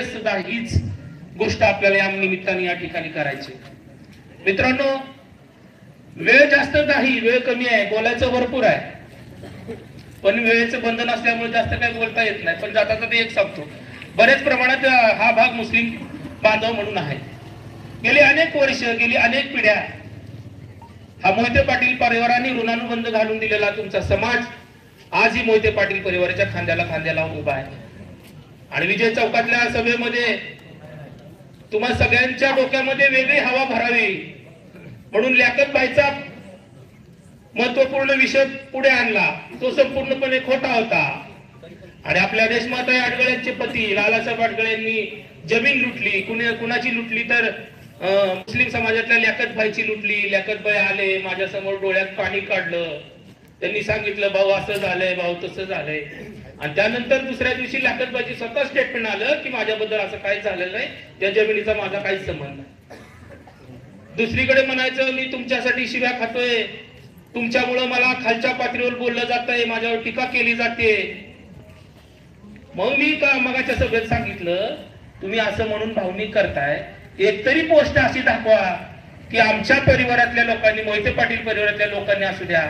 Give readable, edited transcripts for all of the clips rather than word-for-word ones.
सुद्धा हीच गोष्ट आपल्याला या निमित्ताने या ठिकाणी करायची. मित्रांनो, वेळ जास्त नाही, वेळ कमी आहे, बोलायचं भरपूर आहे, पण वेळेचं बंधन असल्यामुळे जास्त काही बोलता येत नाही. पण जाता जाता एक सांगतो, बऱ्याच प्रमाणात हा भाग मुस्लिम बांधव म्हणून आहे. गेली अनेक वर्ष, गेली अनेक पिढ्या हा मोहिते पाटील परिवाराने ऋणानुबंध घालून दिलेला तुमचा समाज आजही मोहिते पाटील परिवाराच्या खांद्याला खांद्याला उभा आहे. आणि विजय चौकातल्या सभेमध्ये तुम्हा सगळ्यांच्या डोक्यामध्ये वेगळी हवा भरावी म्हणून लियाकत भाईचा महत्वपूर्ण विषय पुढे आणला. तो संपूर्णपणे खोटा होता. आणि आपल्या देशमाता अडगळ्यांचे पती लालासाहेब अडगळे यांनी जमीन लुटली. कुणाची लुटली तर मुस्लिम समाजातल्या लियाकत भाईची लुटली. लियाकत भाई आले, माझ्या समोर डोळ्यात पाणी काढलं. त्यांनी सांगितलं, भाऊ असं झालंय, भाऊ तसं झालंय. आणि त्यानंतर दुसऱ्या दिवशी लियाकत भाईची स्वतः स्टेटमेंट आलं की माझ्याबद्दल असं काहीच झालेलं नाही, त्या जमिनीचा माझा काहीच संबंध नाही. दुसरीकडे म्हणायचं, मी तुमच्यासाठी शिव्या खातोय, तुमच्यामुळं मला खालच्या पातळीवर बोललं जातंय, माझ्यावर टीका केली जाते. मग मी का मगाच्या सभेत सांगितलं, तुम्ही असं म्हणून भावनिक करताय, एकतरी पोस्ट अशी दाखवा की आमच्या परिवारातल्या लोकांनी, मोहिते पाटील परिवारातल्या लोकांनी असू द्या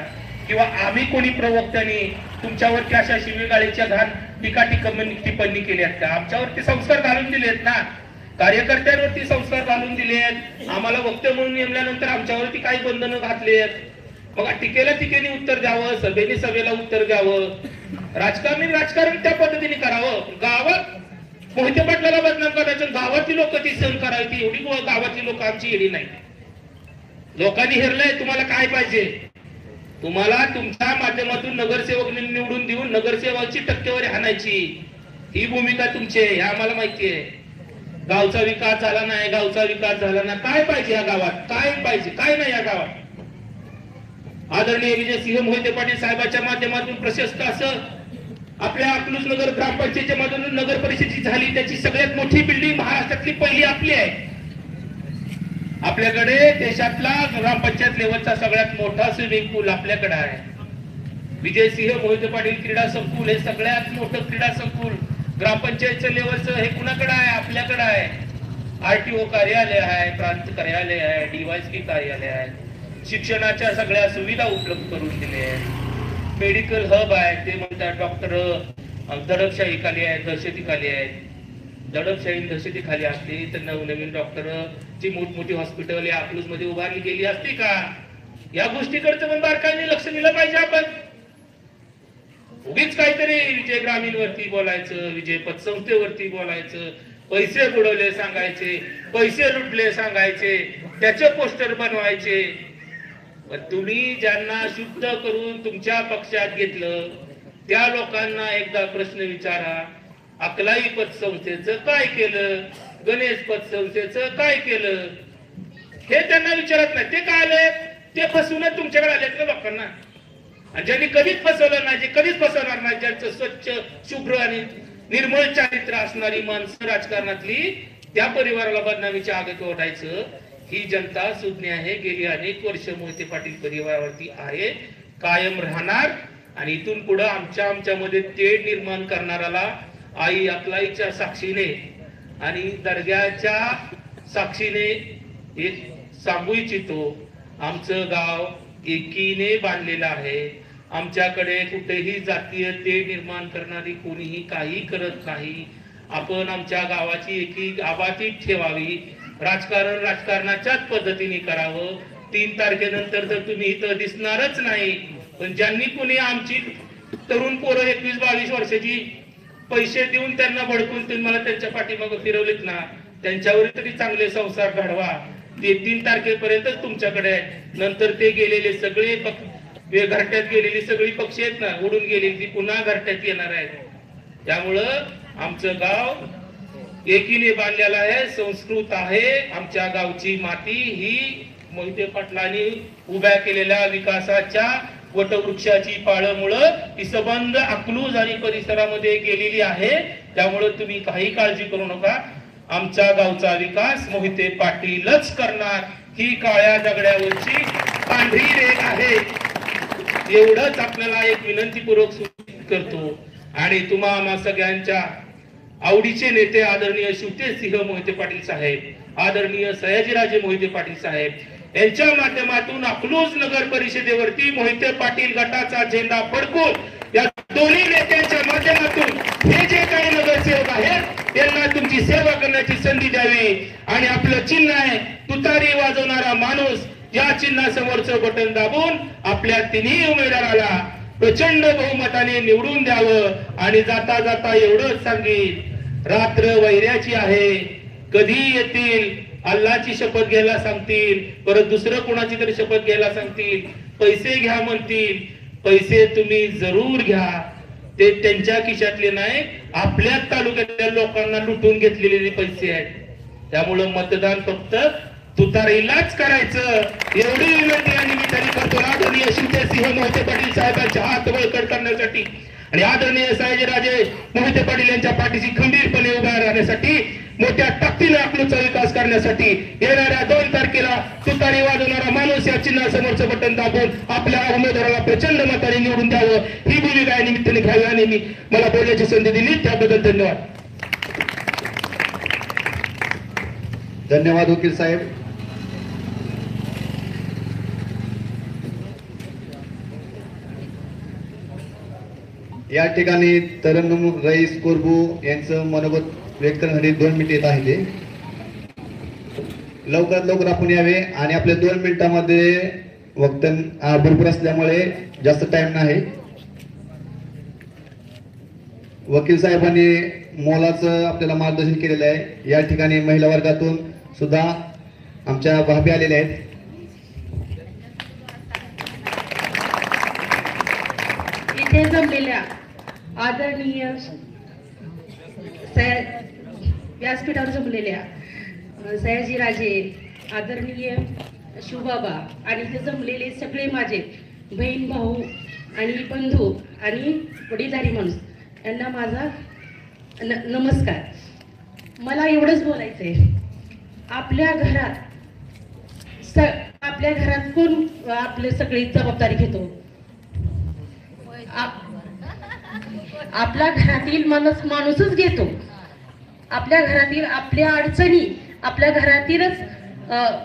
किंवा आम्ही कोणी प्रवक्त्यांनी तुमच्यावरती अशा शिवीगाळीच्या घाण टीका टिप्पणी केल्यात का? आमच्यावरती संस्कार घालून दिलेत ना, कार्यकर्त्यांवरती संस्कार घालून दिलेत. आम्हाला वक्ते म्हणून नेमल्यानंतर आमच्यावरती काही बंधनं घातलेत. मग टीकेला टीकेने उत्तर द्यावं, सभेने सभेला उत्तर द्यावं, राजकारण त्या पद्धतीने करावं. गावात मोहिते पाटलाला बदनाम करायचं, गावातली लोक ती सहन करायची, एवढी गावातली लोक आमची येडी नाही. लोकांनी हेरलंय, तुम्हाला काय पाहिजे? तुम्हाला तुमच्या माध्यमातून नगरसेवक निवडून देऊन नगरसेवकाची टक्केवारी हाणायची, ही भूमिका तुमची आहे, हे आम्हाला माहिती आहे. गावचा विकास झाला नाही, गावचा विकास झाला ना, काय पाहिजे या गावात? काय पाहिजे? काय नाही या गावात? आदरणीय विजय सिंह मोहिते पाटील साहेबांच्या माध्यमातून प्रशस्त असं आपल्या अकलूज नगर ग्रामपंचायतीच्या माध्यमातून नगर परिषदेची झाली, त्याची सगळ्यात मोठी बिल्डिंग महाराष्ट्रातली पहिली आपली आहे. आपल्याकडे देशातला ग्रामपंचायत लेवलचा सगळ्यात मोठा स्विमिंग पूल आपल्याकडे आहे. विजय सिंह मोहिते पाटील क्रीडा संकुल हे सगळ्यात मोठं क्रीडा संकुल ग्रामपंचायतच्या लेवलचं हे कुणाकडे आहे? आपल्याकडे आहे. आरटीओ कार्यालय आहे, प्रांत कार्यालय आहे, डीवायएसपी कार्यालय आहे, शिक्षणाच्या सगळ्या सुविधा उपलब्ध करून दिल्या आहेत. मेडिकल हब आहे, ते म्हणतात डॉक्टर दडपशाही खाली आहे, दहशती खाली आहेत. दडपशाही दहशती खाली असली तर नवनवीन डॉक्टर ची मोठमोठी हॉस्पिटल या अकलूज मध्ये उभारली गेली असती का? या गोष्टीकडचं पण बारकाईने लक्ष दिलं पाहिजे. आपण उगीच काहीतरी विजय ग्रामीण वरती बोलायचं, विजय पतसंस्थेवरती बोलायचं, पैसे बुडवले सांगायचे, पैसे लुटले सांगायचे, त्याचे पोस्टर बनवायचे. तुम्ही ज्यांना शुद्ध करून तुमच्या पक्षात घेतलं त्या लोकांना एकदा प्रश्न विचारा, अकलाई पतसंस्थेचं काय केलं, गणेश पतसंस्थेचं काय केलं, हे त्यांना विचारत नाही. ते काय आले? ते फसवून तुमच्याकडे आले लोकांना. आणि ज्यांनी कधीच फसवलं नाही, जे कधीच फसवणार नाही, ज्यांचं स्वच्छ शुभ्र आणि निर्मळ चारित्र्य असणारी माणसं राजकारणातली, त्या परिवाराला बदनामीच्या आगत ओढायचं, ही जनता सुज्ञ आहे. गेली अनेक वर्ष मोहिते पाटील परिवारावरती आहे, कायम राहणार. आणि इथून पुढे आमच्यामध्ये तेढ निर्माण करणाऱ्याला आई अकलाईच्या साक्षीने आणि दर्ग्याच्या साक्षीने एक सांगू इच्छितो, आमचं गाव एकीने बांधलेलं आहे. आमच्याकडे कुठेही जातीय तेढ निर्माण करणारी कोणीही काही करत नाही. आपण आमच्या गावाची एकी आबातीत ठेवावी. राजकारण राजकारणाच्याच पद्धतीने करावं. 3 तारखेनंतर तर तुम्ही इथं दिसणारच नाही. पण ज्यांनी कोणी आमची तरुण पोरं 21-22 वर्षाची पैसे देऊन त्यांना भडकून तुम्हाला त्यांच्या पाठीमागे फिरवलेत ना, त्यांच्यावर तरी चांगले संसार घडवा. ते 3 तारखेपर्यंतच तुमच्याकडे आहे. नंतर ते गेलेले सगळे घरट्यात गेलेली सगळी पक्षी आहेत ना, उडून गेलेली, ती पुन्हा घरट्यात येणार आहेत. त्यामुळं आमचं गाव एकीने बांधलेलं आहे, संस्कृत आहे. आमच्या गावची माती ही मोहिते पाटलांनी उभ्या केलेल्या विकासाच्या वटवृक्षाची पाळमुळं ही सबंध अकलूज आणि परिसरामध्ये गेलेली आहे. त्यामुळे तुम्ही काही काळजी करू नका. आमच्या गावचा विकास मोहिते पाटीलच करणार, ही काळ्या दगड्यावरची पांढरी रेघ आहे. एवढंच आपल्याला एक विनंतीपूर्वक सूचित करतो. आणि तुम्हा आम्हा सगळ्यांच्या आवडीचे नेते आदरणीय शिवतेजसिंह मोहिते पाटील साहेब, आदरणीय सयाजीराजे मोहिते पाटील साहेब यांच्या माध्यमातून अकलूज नगर परिषदेवरती मोहिते पाटील गटाचा झेंडा फडकून या दोन्ही नेत्यांच्या माध्यमातून हे जे काही नगरसेवक आहेत त्यांना तुमची सेवा करण्याची संधी द्यावी आणि आपलं चिन्ह आहे तुतारी वाजवणारा माणूस या चिन्हासमोरचं बटन दाबून आपल्या तिन्ही उमेदवाराला प्रचंड बहुमताने निवडून द्यावं आणि जाता जाता एवढंच सांगेन, रात्र वैऱ्याची आहे, कधी येतील, अल्लाची शपथ घ्यायला सांगतील, परत दुसरं कोणाची तरी शपथ घ्यायला सांगतील, पैसे घ्या म्हणतील, पैसे तुम्ही जरूर घ्या, ते त्यांच्या खिशातले नाही, आपल्या तालुक्यातल्या लोकांना लुटून घेतलेले पैसे आहेत. त्यामुळं मतदान फक्त तुतारीलाच करायचं एवढी विनंती या निमित्ताने करतो. आदरणीय शिवतेजसिंह मोहिते पाटील साहेबांच्या हात बळकट करण्यासाठी आणि आदरणीय सयाजीराजे मोहिते पाटील यांच्या पाठीशी खंबीरपणे उभा राहण्यासाठी, मोठ्या ताकदीने अकलूजचा विकास करण्यासाठी येणाऱ्या 2 तारखेला तुतारी वाजवणारा माणूस या चिन्हासमोरचं बटन दाबून आपल्या उमेदवाराला प्रचंड मताने निवडून द्यावं ही भूमिका या निमित्ताने घ्यावी आणि मी मला बोलण्याची संधी दिली त्याबद्दल धन्यवाद. धन्यवाद वकील साहेब. या ठिकाणी तरन्नुम रईस कोरबू यांचं मनोगत व्यक्त करण्यासाठी 2 मिनिट येत आहे. ते लवकरात लवकर आपण यावे आणि आपल्या 2 मिनिटांमध्ये वक्तव्य भरपूर असल्यामुळे जास्त टाइम नाही. वकील साहेबांनी मोलाचं आपल्याला मार्गदर्शन केलेलं आहे. या ठिकाणी महिला वर्गातून सुद्धा आमच्या भाभी आलेल्या आहेत. इथे जमलेल्या आदरणीय व्यासपीठावर जमलेल्या सयाजीराजे, आदरणीय शिवबाबा आणि इथे जमलेले सगळे माझे बहीण भाऊ आणि बंधू आणि वडीलधारी माणूस यांना माझा नमस्कार. मला एवढंच बोलायचंय, आपल्या घरात कोण आपले सगळी जबाबदारी घेतो? आपल्या घरातील माणूसच घेतो. आपल्या घरातील आपल्या अडचणी आपल्या घरातीलच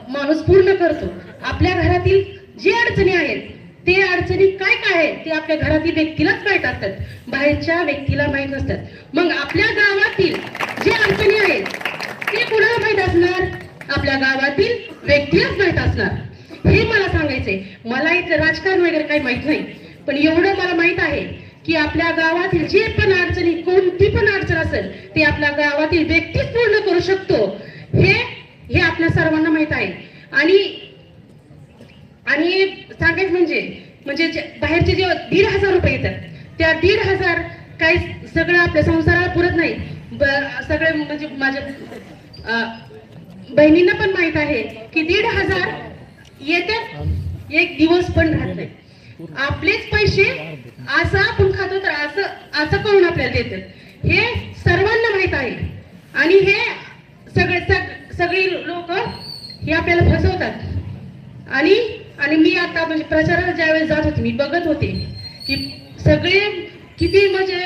माणूस पूर्ण करतो. आपल्या घरातील जे अडचणी आहेत ते अडचणी काय आहेत ते आपल्या घरातील व्यक्तीलाच माहित असतात, बाहेरच्या व्यक्तीला माहित नसतात. मग आपल्या गावातील जे अडचणी आहेत ते कुणाला माहित असणार? आपल्या गावातील व्यक्तीलाच माहित असणार. हे मला सांगायचंय. मला इथलं राजकारण वगैरे काही माहित नाही, पण एवढं मला माहित आहे की आपल्या गावातील जे पण अडचणी, कोणती पण अडचण असेल ते आपल्या गावातील व्यक्तीच पूर्ण करू शकतो. हे आपल्या सर्वांना माहित आहे. आणि सांगायचं म्हणजे बाहेरचे जे 1,500 रुपये येतात त्या 1,500 काही सगळं आपल्या संसाराला पुरत नाही. सगळे म्हणजे माझ्या बहिणींना पण माहित आहे की 1,500 येतात, एक दिवस पण राहत नाही. आपलेच पैसे असं आपण खातो तर असं करून आपल्याला देतात. हे सर्वांना माहित आहे आणि हे सगळी लोक हे आपल्याला फसवतात. आणि मी आता म्हणजे प्रचाराला ज्यावेळेस जात होते मी बघत होते की सगळे किती म्हणजे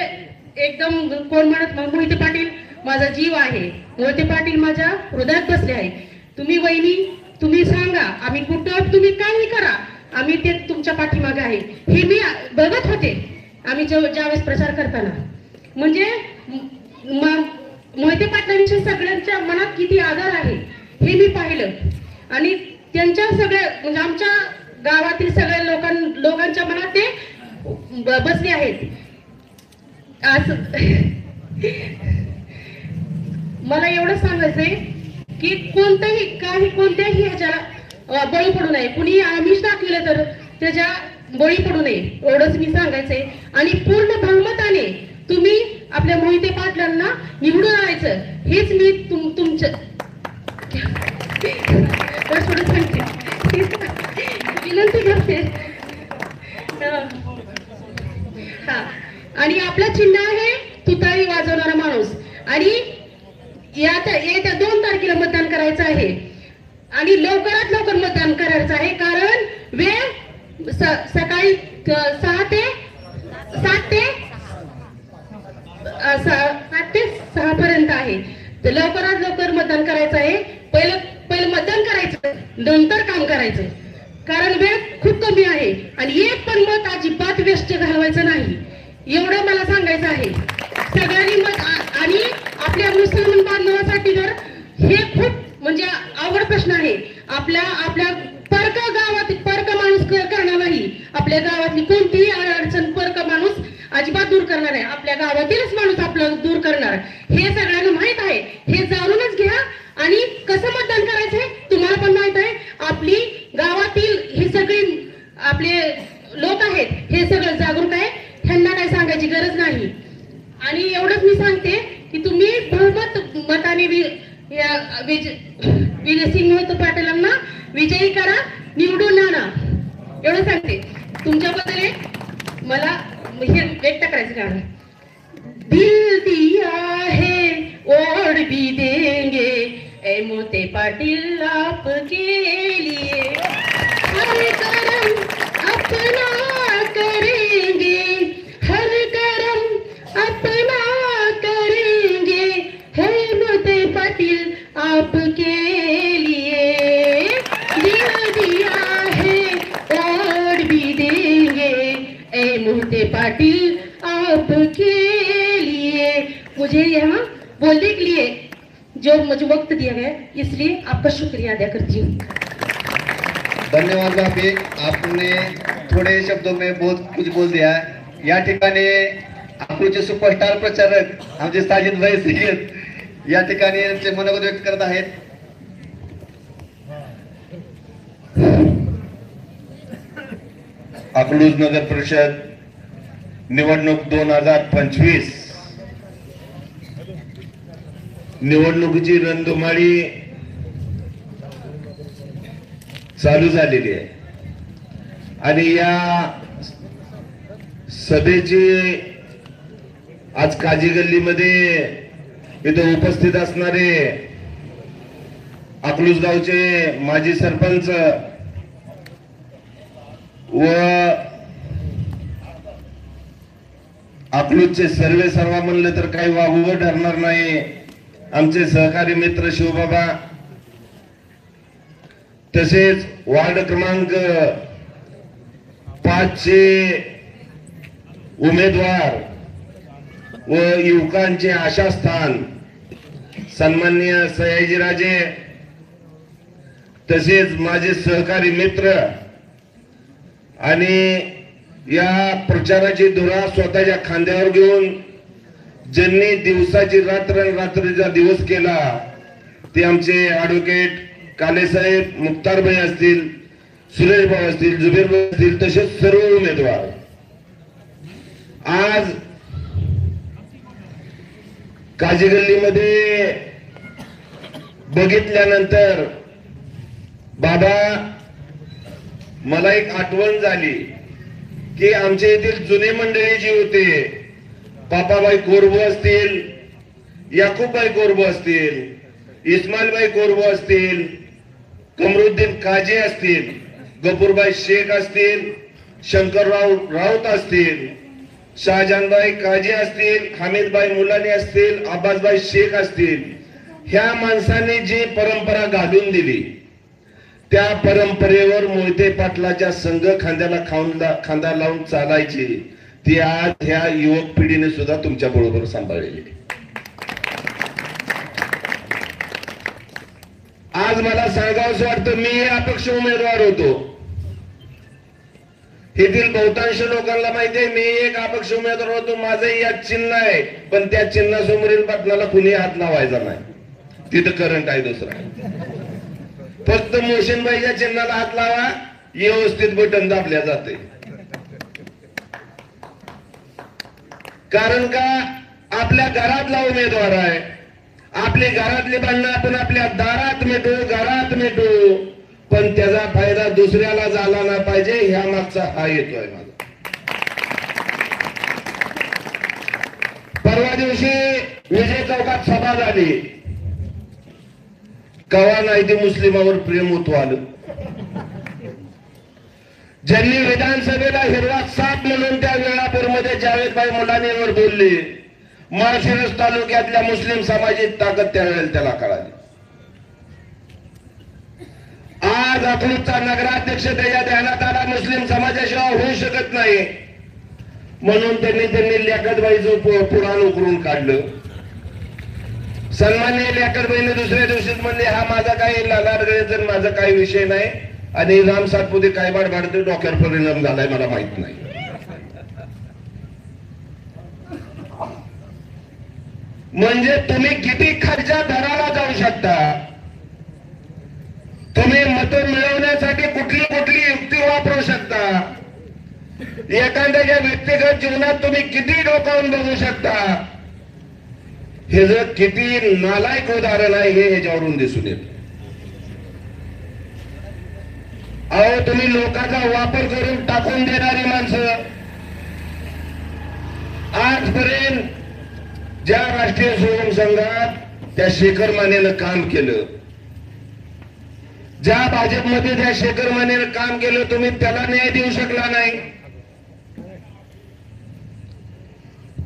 एकदम कोण म्हणत मोहिते पाटील माझा जीव आहे, मोहिते पाटील माझ्या हृदयात बसले आहे. तुम्ही वहिनी तुम्ही सांगा, आम्ही कुठं तुम्ही काही करा, आम्ही ते तुमच्या पाठीमागे आहे. हे मी बघत होते आम्ही ज्यावेळेस प्रचार करताना. म्हणजे मोहिते पाटलांच्या सगळ्यांच्या मनात किती आदर आहे हे मी पाहिलं आणि त्यांच्या सगळ्या म्हणजे आमच्या गावातील सगळ्या लोकांच्या मनात ते बसले आहेत. असं मला एवढं सांगायचंय की कोणत्याही ह्याच्याला बळी पडू नये. कुणी आमिष दाखवलं तर त्याच्या बळी पडू नये एवढंच मी सांगायचंय. आणि पूर्ण बहुमताने तुम्ही आपल्या मोहिते पाटलांना निवडून आणायचं हेच मी तुमचं विनंती करते. हा, आणि आपलं चिन्ह आहे तुतारी वाजवणारा माणूस. आणि येत्या 2 तारखेला मतदान करायचं आहे आणि लवकरात लवकर मतदान करायचं आहे. कारण वेळ सकाळी 6 ते 7 ते 7 ते 6 पर्यंत आहे. तर लवकरात लवकर मतदान करायचं आहे. पहिलं मतदान करायचं, नंतर काम करायचं. कारण वेळ खूप कमी आहे आणि एक पण मत अजिबात वेस्ट घालवायचं नाही, एवढं मला सांगायचं आहे. सगळ्यांनी मत आणि आपल्या मुसलमान बांधवासाठी तर हे खूप म्हणजे अवघड प्रश्न आहे. आपल्या परक माणूस करणार नाही. आपल्या गावातली कोणतीही अडचण परक माणूस अजिबात दूर करणार आहे. आपल्या गावातीलच माणूस आपलं दूर करणार, हे सगळ्यांना माहित आहे. हे जाणूनच घ्या. आणि कसं मतदान करायचंय तुम्हाला पण माहित आहे. आपली गावातील हे सगळे आपले लोक आहेत, हे सगळं जागरूक आहे. ह्यांना काही सांगायची गरज नाही. आणि एवढंच मी सांगते की तुम्ही बहुमत मताने विजयसिंह मोहिते पाटीलांना विजयी करा, निवडून आणा, एवढं सांगते. तुमच्याबद्दल मला हे व्यक्त करायचं कारण दिल दिया है और भी देंगे ए मोते पाटिल आपके लिए, हर करम अपना करेंगे, हर करम अपना करेंगे, है मोते पाटिल आपके लिए, दिल दिया है और भी देंगे ए मोते पाटिल आपके लिए. मुझे यहाँ बोलने के लिए जो मुझे वक्त दिया गया, इसलिए आपका शुक्रिया अदा करती हूँ. धन्यवाद भाभी, आपने थोड़े शब्दों में बहुत कुछ बोल दिया. या ठिकाणी अकलूजचे सुपरस्टार प्रचारक आमचे साजिद भाई सय्यद या ठिकाणी त्यांचे मनोगत व्यक्त करत आहेत. अकलूज नगर परिषद निवडणूक 2025 निवडणुकीची रणधुमाळी चालू झालेली आहे आणि या सभेची आज काजी गल्लीमध्ये इथे उपस्थित असणारे अकलूज गावचे माजी सरपंच व अकलूजचे सर्वे सर्वा म्हणलं तर काही वावगं ठरणार नाही. आमचे सहकारी मित्र शिवबाबा, तसेच वार्ड क्रमांक 5 चे उमेदवार व युवकांचे आशास्थान सन्माननीय सयाजीराजे, तसेच माझे सहकारी मित्र आणि या प्रचाराची धुरा स्वतःच्या खांद्यावर घेऊन ज्यांनी दिवसाची रात्र आणि रात्रीचा दिवस केला ते आमचे ऍडव्होकेट कालेसाहेब, मुक्तारभाई असतील, सुरेश भाऊ असतील, जुबेर भाऊ असतील, तसेच सर्व उमेदवार. आज काजी गल्लीमध्ये बघितल्यानंतर बाबा मला एक आठवण झाली की आमच्या येथील जुने मंडळी जी होते, पापाबाई कोरबो असतील, याकूबबाई कोरबो असतील, इस्माईलबाई कोरबो असतील, कमरुद्दीन काजे असतील, गफूरबाई शेख असतील, शंकरराव राऊत असतील, शाहजहानबाई काजे असतील, हमीदबाई मुलानी असतील, अब्बासबाई शेख असतील, ह्या माणसांनी जी परंपरा घालून दिली त्या परंपरेवर मोहिते पाटलाच्या संघ खांद्याला खांदा लावून चालायची, ती आज ह्या युवक पिढीने सुद्धा तुमच्या बरोबर सांभाळलेली. आज मला सांगावंसं वाटतं, मी अपक्ष उमेदवार होतो. येथील बहुतांश लोकांना माहिती आहे मी एक अपक्ष उमेदवार होतो. माझंही यात चिन्ह आहे, पण त्या चिन्हासमोरील बटनाला कुणी हात लावायचा नाही. तिथं करंट आहे दुसरा. फक्त मोशनबाईच्या चिन्हाला हात लावा, व्यवस्थित बटन दाबल्या जाते. कारण का आपल्या घरातला उमेदवार आहे. आपली घरातली भांडणं आपण आपल्या दारात मिटू, घरात मिटू, पण त्याचा फायदा दुसऱ्याला झाला ना पाहिजे, ह्या मागचा हा येतोय माझा. परवा दिवशी विजय चौकात सभा झाली. कवा नाही ते मुस्लिमावर प्रेम होतो आलं. ज्यांनी विधानसभेला हिरवा साप म्हणून त्या वेळापूरमध्ये जावेदभाई मुलानीवर बोलले, माळशिरस तालुक्यातल्या मुस्लिम समाजाची ताकद त्यावेळेला त्याला कळाली. आज अकलूजचा नगराध्यक्ष त्याच्या ध्यानात आला, मुस्लिम समाजाशिवाय होऊ शकत नाही म्हणून त्यांनी लियाकतबाईचं पुराण उकरून काढलं. सन्माननीय लियाकतबाईने दुसऱ्या दिवशीच म्हणले, हा माझा काही लालारगळेचा माझा काही विषय नाही आणि राम सातपुते काय भाडते डोक्यावर परिणाम झालाय मला माहित नाही. म्हणजे तुम्ही किती खालच्या थराला जाऊ शकता, तुम्ही मतं मिळवण्यासाठी कुठली कुठली युक्ती वापरू शकता, एखाद्याच्या व्यक्तिगत जीवनात तुम्ही किती डोकावून बघू शकता, हे जर किती नालायक उदाहरण आहे हे ह्याच्यावरून दिसून येत. अहो तुम्ही लोकांचा वापर करून टाकून देणारी माणसं, आजपर्यंत ज्या राष्ट्रीय स्वयं संघात त्या शेखर मानेनं काम केलं, ज्या भाजपमध्ये त्या शेखर मानेनं काम केलं, तुम्ही त्याला न्याय देऊ शकला नाही.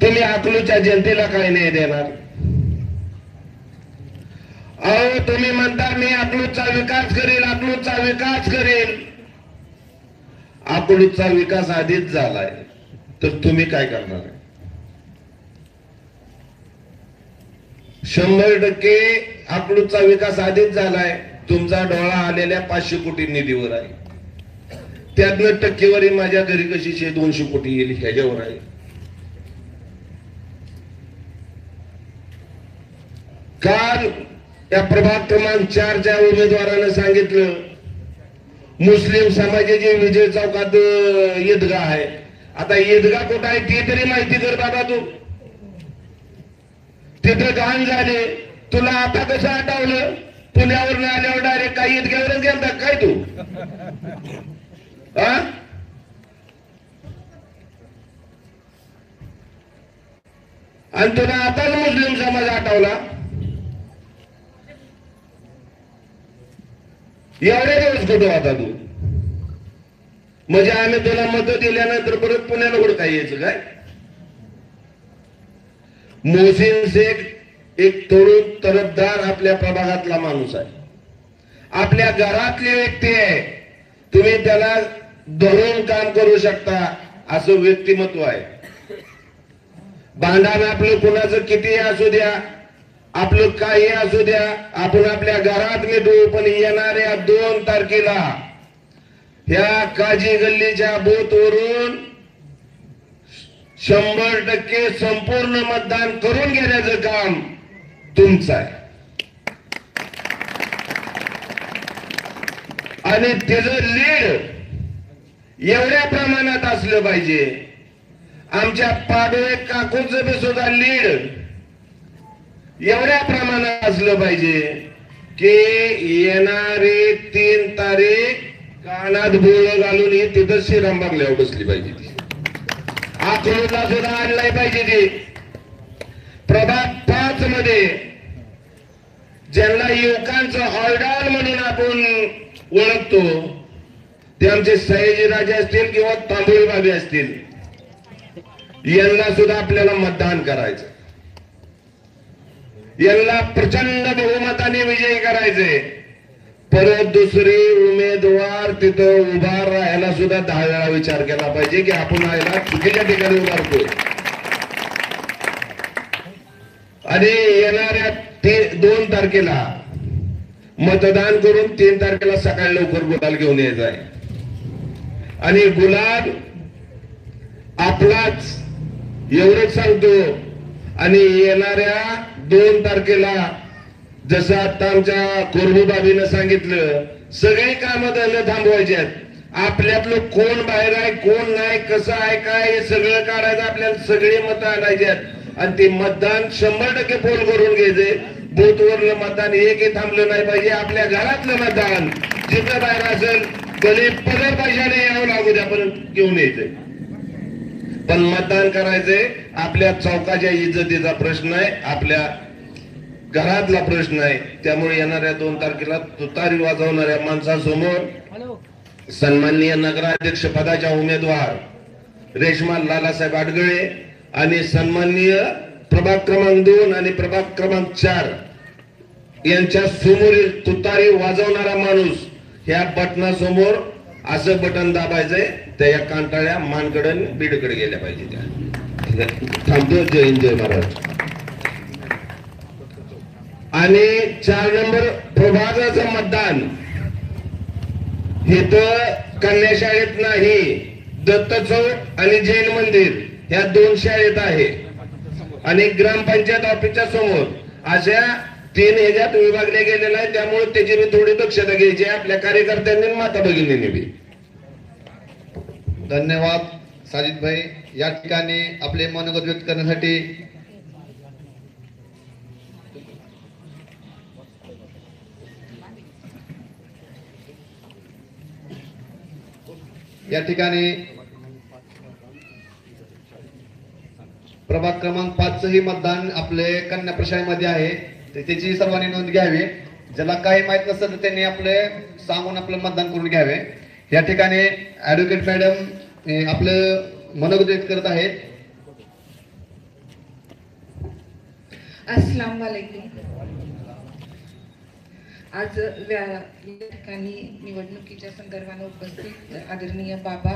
तुम्ही अकलूजच्या जनतेला काय न्याय देणार? अहो तुम्ही म्हणता मी अकलूजचा विकास करेल, अकलूजचा विकास करेल. अकलूजचा विकास आधीच झालाय तर तुम्ही काय करणार आहे? 100% अकलूजचा विकास आधीच झालाय. तुमचा डोळा आलेल्या 500 कोटी निधीवर आहे. त्यातनं टक्केवारी माझ्या घरी कशी 200 कोटी येईल ह्याच्यावर आहे. काल या प्रभाग क्रमांक 4च्या उमेदवारानं सांगितलं मुस्लिम समाजाची विजय चौकात ईदगाह आहे. आता ईदगाह कुठं आहे ती तरी माहिती कर बाबा तू. तिथे घाण झाले, तुला आता कसं आठवलं? पुण्यावरून आल्यावर डायरेक्ट काही ईदगाहवरच गेलता काय तू? आणि तुला आताच मुस्लिम समाज आठवला? एवढे दिवस कुठं होता तू? म्हणजे आम्ही तुला मत दिल्यानंतर परत पुण्याला हुडका यायचं काय? मोहसिन शेख एक तरुण तरफदार आपल्या प्रभागातला माणूस आहे, आपल्या घरातली व्यक्ती आहे. तुम्ही त्याला धरून काम करू शकता असं व्यक्तिमत्व आहे. भांडण आपलं कुणाचं किती असू द्या, आपलं काही असू द्या, आपण आपल्या घरात मिटवू. पण येणाऱ्या 2 तारखेला ह्या काजी गल्लीच्या बूथवरून 100% संपूर्ण मतदान करून घेण्याचं काम तुमचं आहे. आणि त्याचं लीड एवढ्या प्रमाणात असलं पाहिजे. आमच्या पाडवे काकूचं सुद्धा लीड एवढ्या प्रमाणात असलं पाहिजे की येणारे 3 तारीख कानात बोळ घालून ही तिथं श्रीराम बांगल्यावर बसली पाहिजे. ती अकलूजला सुद्धा आणलाय पाहिजे. ती प्रभाग 5 मध्ये ज्यांना युवकांचं ऑर्डर म्हणून आपण ओळखतो ते आमचे सयाजीराजे असतील किंवा तांबोळी बाबी असतील, यांना सुद्धा आपल्याला मतदान करायचं. यांना प्रचंड बहुमताने विजयी करायचे. परत दुसरी उमेदवार तिथं उभा राहायला सुद्धा 10 वेळा विचार केला पाहिजे की आपण याला चुकीच्या ठिकाणी उभारतोय. आणि येणाऱ्या 2 तारखेला मतदान करून 3 तारखेला सकाळी लवकर गुलाल घेऊन यायचा आहे. आणि गुलाल आपलाच एवढंच सांगतो. आणि येणाऱ्या 2 तारखेला जसं आता आमच्या कोरबू बाबीनं सांगितलं, सगळी कामं धंदे थांबवायचे आहेत. आपल्यातलं कोण बाहेर आहे कोण नाही, कसं आहे काय हे सगळं काढायचं. आपल्याला सगळी मतं आणायची आहेत आणि ते मतदान 100% पोल करून घ्यायचे. बूथवरलं मतदान एकही थांबलं नाही पाहिजे. आपल्या घरातलं मतदान जिथं बाहेर असेल भले पदर पैशाने यावं लागू द्या पण घेऊन यायचंय. पण मतदान करायचंय. आपल्या चौकाच्या इज्जतीचा प्रश्न आहे, आपल्या घरातला प्रश्न आहे. त्यामुळे येणाऱ्या 2 तारखेला तुतारी वाजवणाऱ्या माणसासमोर सन्माननीय नगराध्यक्ष पदाच्या उमेदवार रेश्मा लालासाहेब आडगळे आणि सन्माननीय प्रभाग क्रमांक 2 आणि प्रभाग क्रमांक 4 यांच्या समोरील तुतारी वाजवणारा माणूस ह्या बटनासमोर असं बटन दाबायचंय, त्या या कांटाळ्या मानकडे बीडकडे गेल्या पाहिजे त्या. थांबतो. जय हिंद जय महाराज. आणि 4 नंबर प्रभागाचं मतदान हे तर कन्या शाळेत नाही, दत्त चौक आणि जैन मंदिर ह्या 2 शाळेत आहे आणि ग्रामपंचायत ऑफिसच्या समोर अशा 3 ह्याच्यात विभागले गेलेला आहे. त्यामुळे त्याची मी थोडी दक्षता घ्यायची आहे आपल्या कार्यकर्त्यांनी आणि माता भगिनींनी बी. धन्यवाद साजिद भाई. या ठिकाणी आपले मनोगत व्यक्त करण्यासाठी या ठिकाणी प्रभाग क्रमांक 5 ही मतदान आपले कन्या प्रशालेमध्ये आहे, तर त्याची सर्वांनी नोंद घ्यावी. ज्याला काही माहित नसेल तर त्यांनी आपले सांगून आपलं मतदान करून घ्यावे. या ठिकाणी ऍडव्होकेट मॅडम आपलं मनोगत व्यक्त करत आहेत. अस्सलाम वालेकुम. आज या ठिकाणी निवडणुकीच्या संदर्भाने उपस्थित आदरणीय बाबा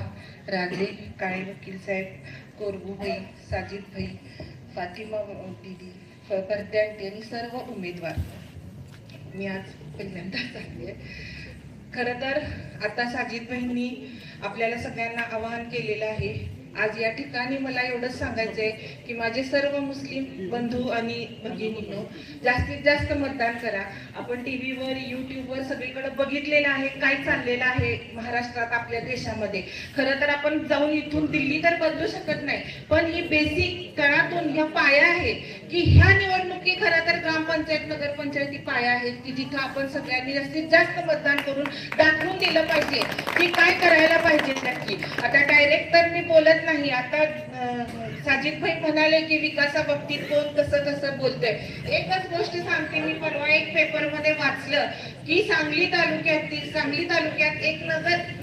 राजे, काळे वकील साहेब, कोरबूभाई, साजिद भाई, फातिमा दीदी, परत्यांटे आणि सर्व उमेदवार, मी आज पहिल्यांदाच आली आहे. खरं तर आता साजिद भाईंनी आपल्याला सगळ्यांना आवाहन केलेलं आहे. आज या ठिकाणी मला एवढंच सांगायचंय की माझे सर्व मुस्लिम बंधू आणि भगिनींनो, जास्तीत जास्त मतदान करा. आपण टीव्हीवर, युट्यूबवर सगळीकडे बघितलेलं आहे काय चाललेलं आहे महाराष्ट्रात, आपल्या देशामध्ये. खरं तर आपण जाऊन इथून दिल्ली तर बदलू शकत नाही, पण ही बेसिक कणातून ह्या पाया आहे की ह्या निवडणुकी खरं तर ग्रामपंचायत, नगरपंचायती पाया आहेत की जिथं आपण सगळ्यांनी जास्तीत जास्त मतदान करून दाखवून दिलं पाहिजे की काय करायला पाहिजे नक्की. आता डायरेक्ट तर मी बोलत नाही. आता साजिद भाई म्हणाले की विकासाबाबतीत कोण कसं कसं बोलतोय. एकच गोष्ट सांगते, मी परवा एक पेपर मध्ये वाचलं की सांगली तालुक्यात एक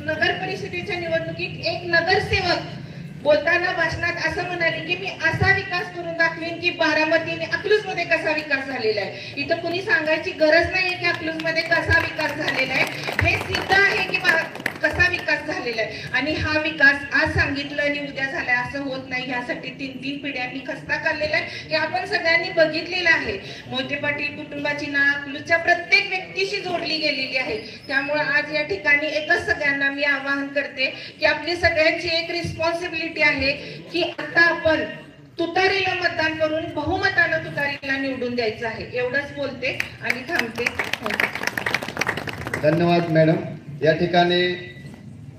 नगर परिषदेच्या निवडणुकीत एक नगरसेवक बोलताना भाषणात असं म्हणाले की मी असा विकास करून दाखवेन की बारामती आणि अकलूज मध्ये कसा विकास झालेला आहे. इथं कुणी सांगायची गरज नाहीये की अकलूज मध्ये कसा विकास झालेला आहे, हे सिद्ध आहे की कसा विकास झालेला आहे. आणि हा विकास आज सांगितलं आणि उद्या झालाय असं होत नाही. यासाठी 3 पिढ्यांनी खस्ता काढलेला आहे हे आपण सगळ्यांनी बघितलेलं आहे. मोहिते पाटील कुटुंबाची नाळ अकलूजच्या प्रत्येक व्यक्तीशी जोडली गेलेली आहे. त्यामुळे आज या ठिकाणी एकच सगळ्यांना मी आवाहन करते की आपली सगळ्यांची एक रिस्पॉन्सिबिलिटी आहे की आता आपण तुतारीला मतदान करून बहुमतानं तुतारीला निवडून द्यायचं आहे. एवढंच बोलते आणि थांबते. धन्यवाद मॅडम. या ठिकाणी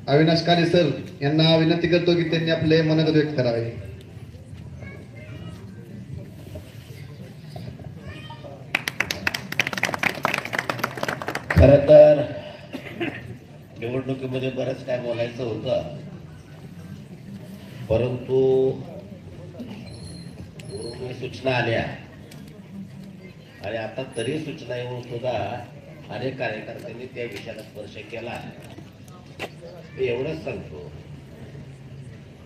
अविनाश काळे सर यांना विनंती करतो की त्यांनी आपले मनोगत व्यक्त करावे. खरं तर निवडणुकीमध्ये बरंच काय बोलायचं होतं, परंतु सूचना आल्या आणि आता तरी सूचना येऊन सुद्धा अनेक कार्यकर्त्यांनी त्या विषयाला स्पर्श केला. मी एवढंच सांगतो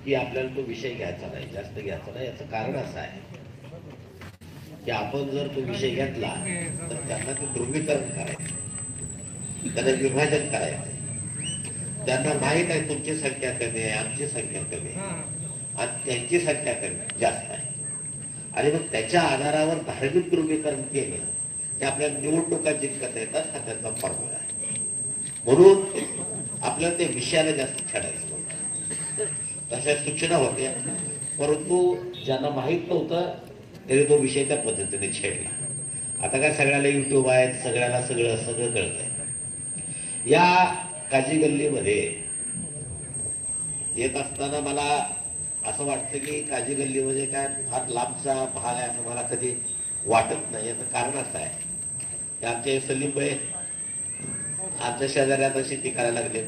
की आपल्याला तो विषय घ्यायचा नाही, जास्त घ्यायचा नाही. याचं कारण असं आहे की आपण जर तो विषय घेतला तर त्यांना ते ध्रुवीकरण करायचं, त्यांना विभाजन करायचं. त्यांना माहीत आहे तुमची संख्या कमी आहे, आमची संख्या कमी आहे आणि त्यांची संख्या कमी जास्त आहे, आणि मग त्याच्या आधारावर धार्मिक ध्रुवीकरण केलं की आपल्या निवडणुका जिंकत येतात हा त्याचा फॉर्म्युला आहे. म्हणून आपल्याला त्या विषयाला जास्त छेडायचं नव्हतं. तशा सूचना होत्या, परंतु ज्यांना माहीत नव्हतं त्याने तो विषय त्या पद्धतीने छेडला. आता काय सगळ्याला युट्यूब आहे, सगळ्याला सगळं कळतंय. या काजी गल्लीमध्ये येत असताना मला असं वाटतं की काजी गल्लीमध्ये काय फार लांबचा भाग आहे असं मला कधी वाटत नाही. याचं कारण असं आहे की आमचे सलीम भाई आमच्या शेजाऱ्यात शेती करायला लागले.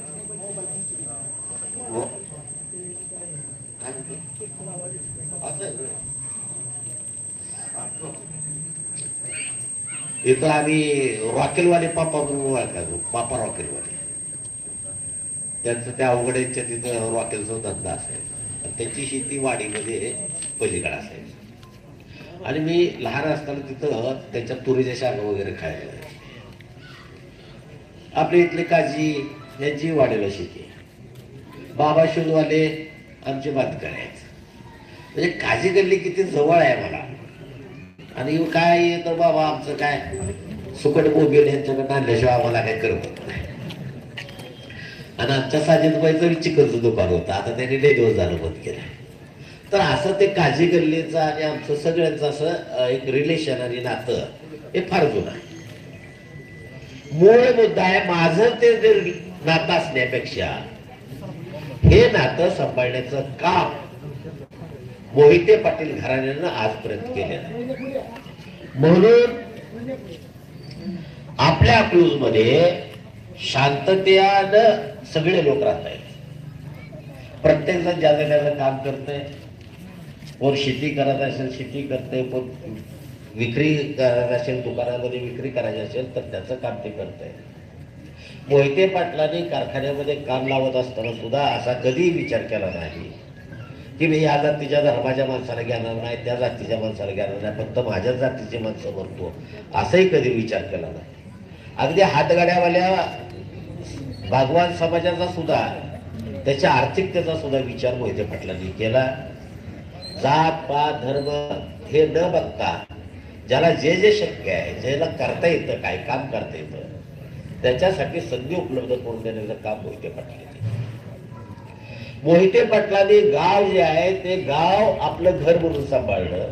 इथं आम्ही रॉकेलवाले पापा म्हणून ओळखायचो, पापा रॉकेलवाले. त्यांचं त्या अवघड्यांच्या तिथं रॉकेलचा धंदा असायचा, त्याची शेती वाडीमध्ये पलीकडे असायची. आणि मी लहान असताना तिथं त्याच्या तुरीच्या शाखा वगैरे खायला जायचो. आपल्या इथले काजी यांची वाढेला शेती, बाबा शोधवाले आमचे बांधकर आहेत. म्हणजे काजी गल्ली किती जवळ आहे मला. आणि काय तर बाबा आमचं काय सुकट मोबिल यांच्याकडे आणल्याशिवाय आम्हाला काय करमत नाही. आणि आमच्या साजिदबाईचं चिकनचं दुकान होतं, आता त्यांनी लय दिवस झालं बंद केलं. तर असं ते काजी गल्लीचं आणि आमचं सगळ्यांचं असं एक रिलेशन आणि नातं हे फार जुनं आहे. मूळ मुद्दा आहे माझं ते नातं असण्यापेक्षा हे नातं सांभाळण्याचं काम मोहिते पाटील घराण्यानं आजपर्यंत केलेलं आहे. म्हणून आपल्या अकलूज मध्ये शांततेनं सगळे लोक राहत आहेत. प्रत्येक जण ज्या जाण्याचं काम करतंय. कोण शेती करत असेल शेती करते, कोण विक्री करत असेल दुकानामध्ये विक्री करायची असेल तर त्याचं काम ते करतंय. मोहिते पाटलांनी कारखान्यामध्ये काम लावत असताना सुद्धा असा कधीही विचार केला नाही की मी या जातीच्या धर्माच्या माणसाला घेणार नाही, त्या जातीच्या माणसाला घेणार नाही, फक्त माझ्याच जातीची माणसं भरतो, असाही कधी विचार केला नाही. अगदी हातगाड्यावाल्या भगवान समाजाचा सुद्धा त्याच्या आर्थिकतेचा सुद्धा विचार मोहिते पाटलांनी केला. जात पात धर्म हे न बघता ज्याला जे जे शक्य आहे, ज्याला करता येतं, काय काम करता येतं, त्याच्यासाठी संधी उपलब्ध करून देण्याचं काम मोहिते पाटील. मोहिते पाटलांनी गाव जे आहे ते गाव आपलं घर म्हणून सांभाळलं,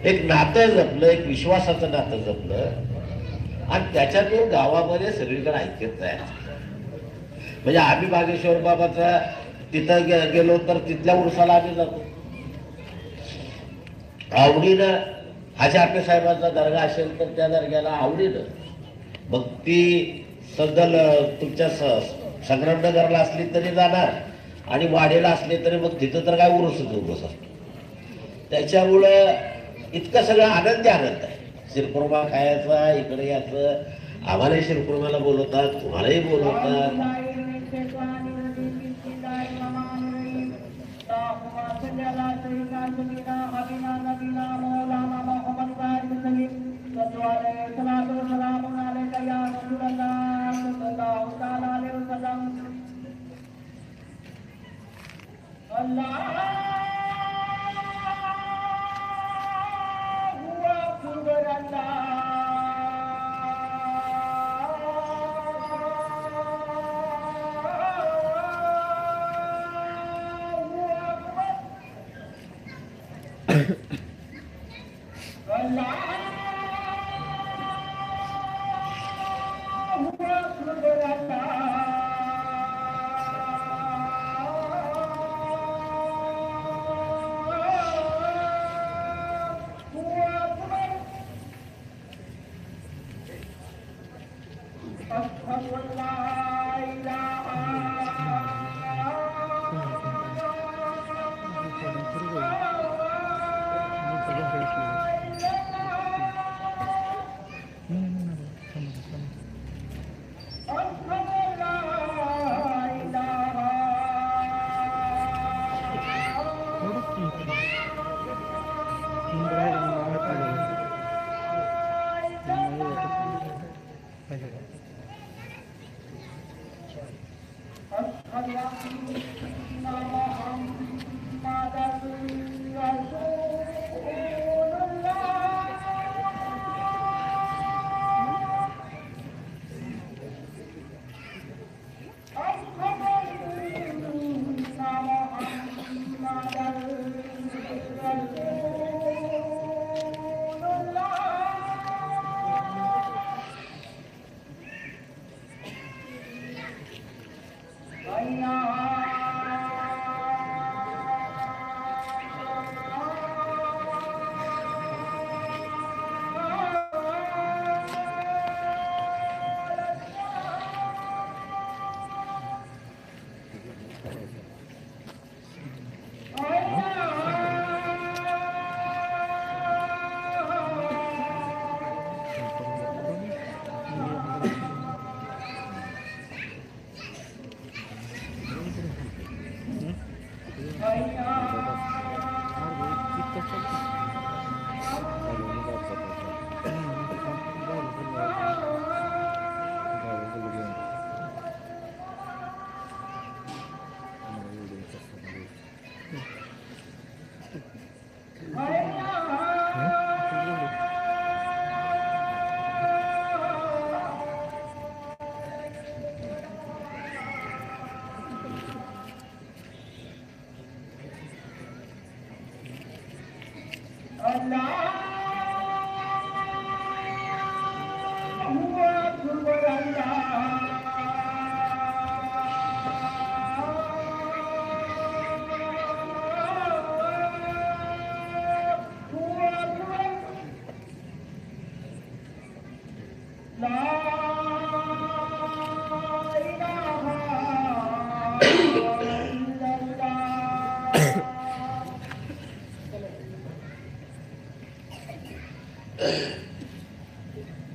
एक नातं जपलं, एक विश्वासाचं नातं जपलं आणि त्याच्यातून गावामध्ये सगळीकडे ऐक्यता आहे. म्हणजे आम्ही बागेश्वर बाबाचा तिथं गेलो तर तिथल्या उरसाला आम्ही जातो आवडीनं. हाजी आपे साहेबांचा दर्गा असेल तर त्या दर्ग्याला आवडीनं. मग ती सदल तुमच्या संग्रामनगरला असली तरी जाणार आणि वाडेला असले तरी मग तिथं तर काय उरूसच उरूस असतो. त्याच्यामुळं इतकं सगळं आनंद आहे. शिरखुर्मा खायचा, इकडे यायचं, आम्हालाही शिरखुर्माला बोलवतात, तुम्हालाही बोलवतात.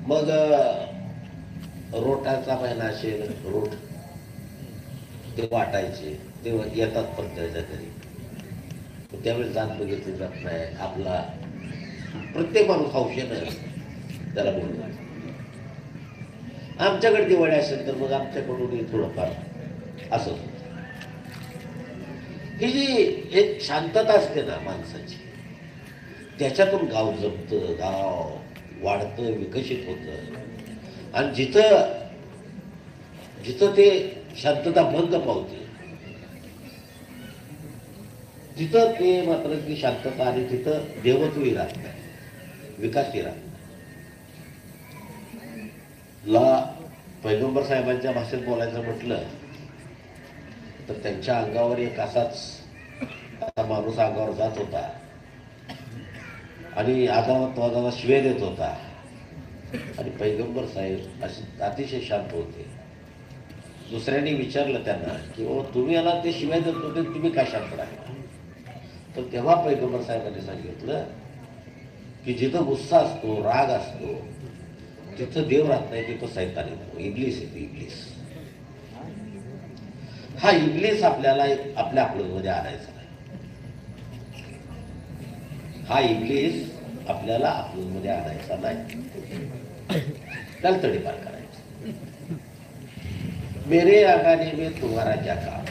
मग रोटाचा महिना असेल, रोट ते वाटायचे, ते येतात प्रत्येकाच्या घरी. त्यावेळेस जात बघितली जात नाही. आपला प्रत्येक माणूस हौशेनं त्याला बोलतो. आमच्याकडे दिवाळी असेल तर मग आमच्याकडून थोडंफार असं. ही जी एक शांतता असते ना माणसाची, त्याच्यातून गाव जमतं, गाव वाढतं, विकसित होतं. आणि जिथं जिथं ते शांतता भंग पावते, तिथं ते मात्र ती शांतता आणि तिथं देवत्वही राहत नाही, विकासही राहत नाही. पैगंबर साहेबांच्या भाषेत बोलायचं म्हटलं तर त्यांच्या अंगावर एक असाच माणूस अंगावर जात होता आणि आदावत शिवे देत होता. आणि पैगंबर साहेब असे अतिशय शांत होते. दुसऱ्यांनी विचारलं त्यांना की ओ तुम्ही याला ते शिवाय देत होते, तुम्ही काय शांत राहिला? तर तेव्हा पैगंबर साहेबांनी सांगितलं की जिथं गुस्सा असतो, राग असतो, तिथं देव राहत नाही, तिथं सैतान येतो, इब्लीस येतो, इब्लीस. हा इब्लीस आपल्याला आपल्या अकलूजमध्ये आणायचा नाही. हा इब्लीस आपल्याला अकलूजमध्ये आणायचा नाही, त्याला तडीपार करायचं. मेरे आगाने में तुम्हारा क्या काम.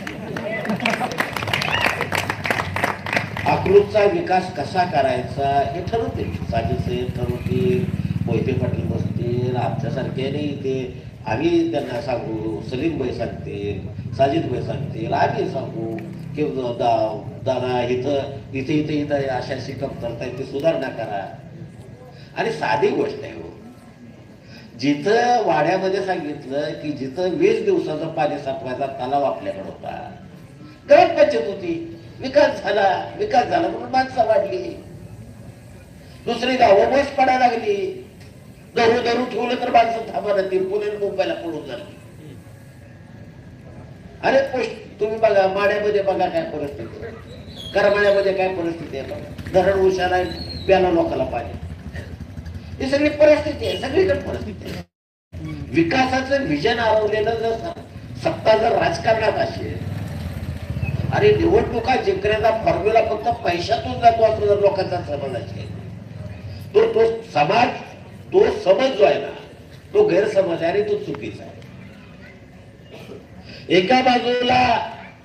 अकलूजचा विकास कसा करायचा हे ठरवतील साजिद सय्यद, ठरवतील मोहिते पाटील बसतील, आमच्यासारखे नाही ते. आम्ही त्यांना सांगू, सलीम भाई सांगतील, साजिद भाई सांगतील, आम्ही सांगू की दादा इथं इथे इथे इथं अशी कमतरता आहे, ती सुधारणा करा. आणि साधी गोष्ट आहे हो, जिथं वाड्यामध्ये सांगितलं की जिथं 20 दिवसाचं पाणी साठवायचा तलाव आपल्याकडे होता, गरज बचत होती, विकास झाला म्हणून माणसं वाढली, दुसरी गावं बस पडायला लागली, दरू ठेवलं तर माणसं थांबा जातील, पुणे मुंबईला पडून झाली. अरे तुम्ही बघा माड्यामध्ये बघा काय परिस्थिती, करमाळ्यामध्ये काय परिस्थिती आहे बघा, धरण उशाला प्याला लोकांना पाणी. ही सगळी परिस्थिती आहे, सगळीकडे परिस्थिती आहे. विकासाचं विजन आरवलेलं जर सत्ता जर राजकारणात असेल, अरे निवडणुका जिंकण्याचा फॉर्म्युला फक्त पैशातून जातो असं जर लोकांचा समज असेल, तर तो समाज, तो समज जो आहे ना, तो गैरसमज आहे आणि तो चुकीचा आहे. एका बाजूला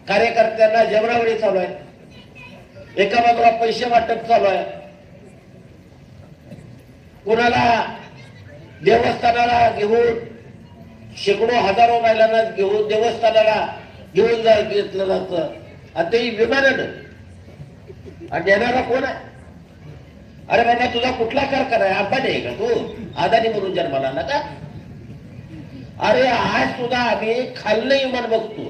कार्यकर्त्यांना जबरावडी चालू आहे, एका बाजूला पैसे वाटप चालू आहे, कुणाला देवस्थानाला घेऊन शेकडो हजारो महिलांना घेऊन देवस्थानाला घेऊन घेतलं जातं, आणि तेही विमानानं. आणि देणारा कोण आहे? अरे बाबा तुझा कुठला कारखाना आहे? अंबानी आहे का तू? अदानी म्हणून जन्माला आला का? अरे आज सुद्धा आम्ही खाल्लं इमान बघतो.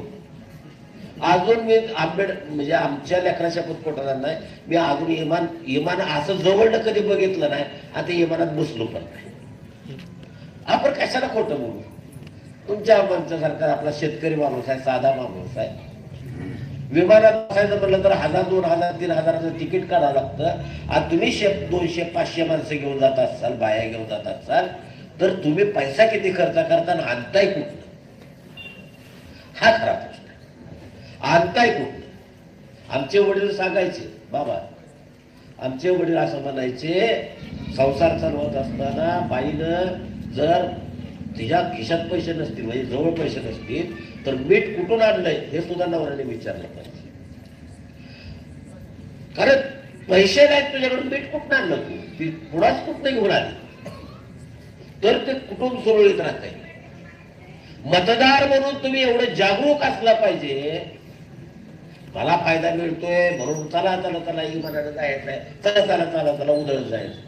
अजून मी म्हणजे आमच्या लेकराच्या पुतपोटाला नाही, मी अजून इमान असं जवळ कधी बघितलं नाही, आता इमानात बसलो पण नाही. आपण कशाला खोटं बोलू? तुमच्या आमच्यासारखा आपला शेतकरी माणूस आहे, साधा माणूस आहे. विमानात बसायचं म्हटलं तर 1000, 2000, 3000चं तिकीट काढावं लागतं. आणि तुम्ही 200, 500 माणसं घेऊन जात असाल, बाया घेऊन जात असाल, तर तुम्ही पैसा किती खर्च करता आणि आणताय कुठं? हा खरा प्रश्न आहे. आणताय कुठं? आमचे वडील सांगायचे, बाबा आमचे वडील असं म्हणायचे, संसार चालवत असताना बाईनं जर तिच्या खिशात पैसे नसतील, म्हणजे जवळ पैसे नसतील, तर मीठ कुठून आणलंय हे सुद्धा नवऱ्याने विचारलं पाहिजे. कारण पैसे नाहीत तुझ्याकडून, मीठ कुठून आणलं तू? ती पुढाच कुठं घेऊन आली तर ते कुठून सुरळीत राहत आहे. मतदार म्हणून तुम्ही एवढं जागरूक असला पाहिजे मला फायदा मिळतोय म्हणून चला चला चला ही म्हणायला जायचंय, चला चला चला चला उधळत जायचं.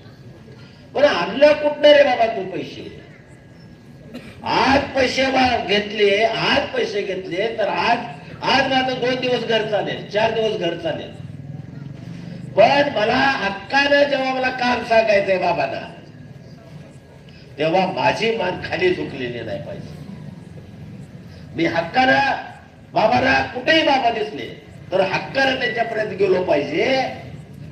पण आणलं कुठनं रे बाबा तू पैसे? आज पैसे घेतले, आज पैसे घेतले तर आज माझं 2 दिवस घर चालेल, 4 दिवस घर चालेल. पण मला हक्कानं जेव्हा मला काम सांगायचंय बाबांना, तेव्हा माझी मान खाली झुकलेली नाही पाहिजे. मी हक्कानं बाबांना, कुठेही बाबा दिसले तर हक्कानं त्यांच्यापर्यंत गेलो पाहिजे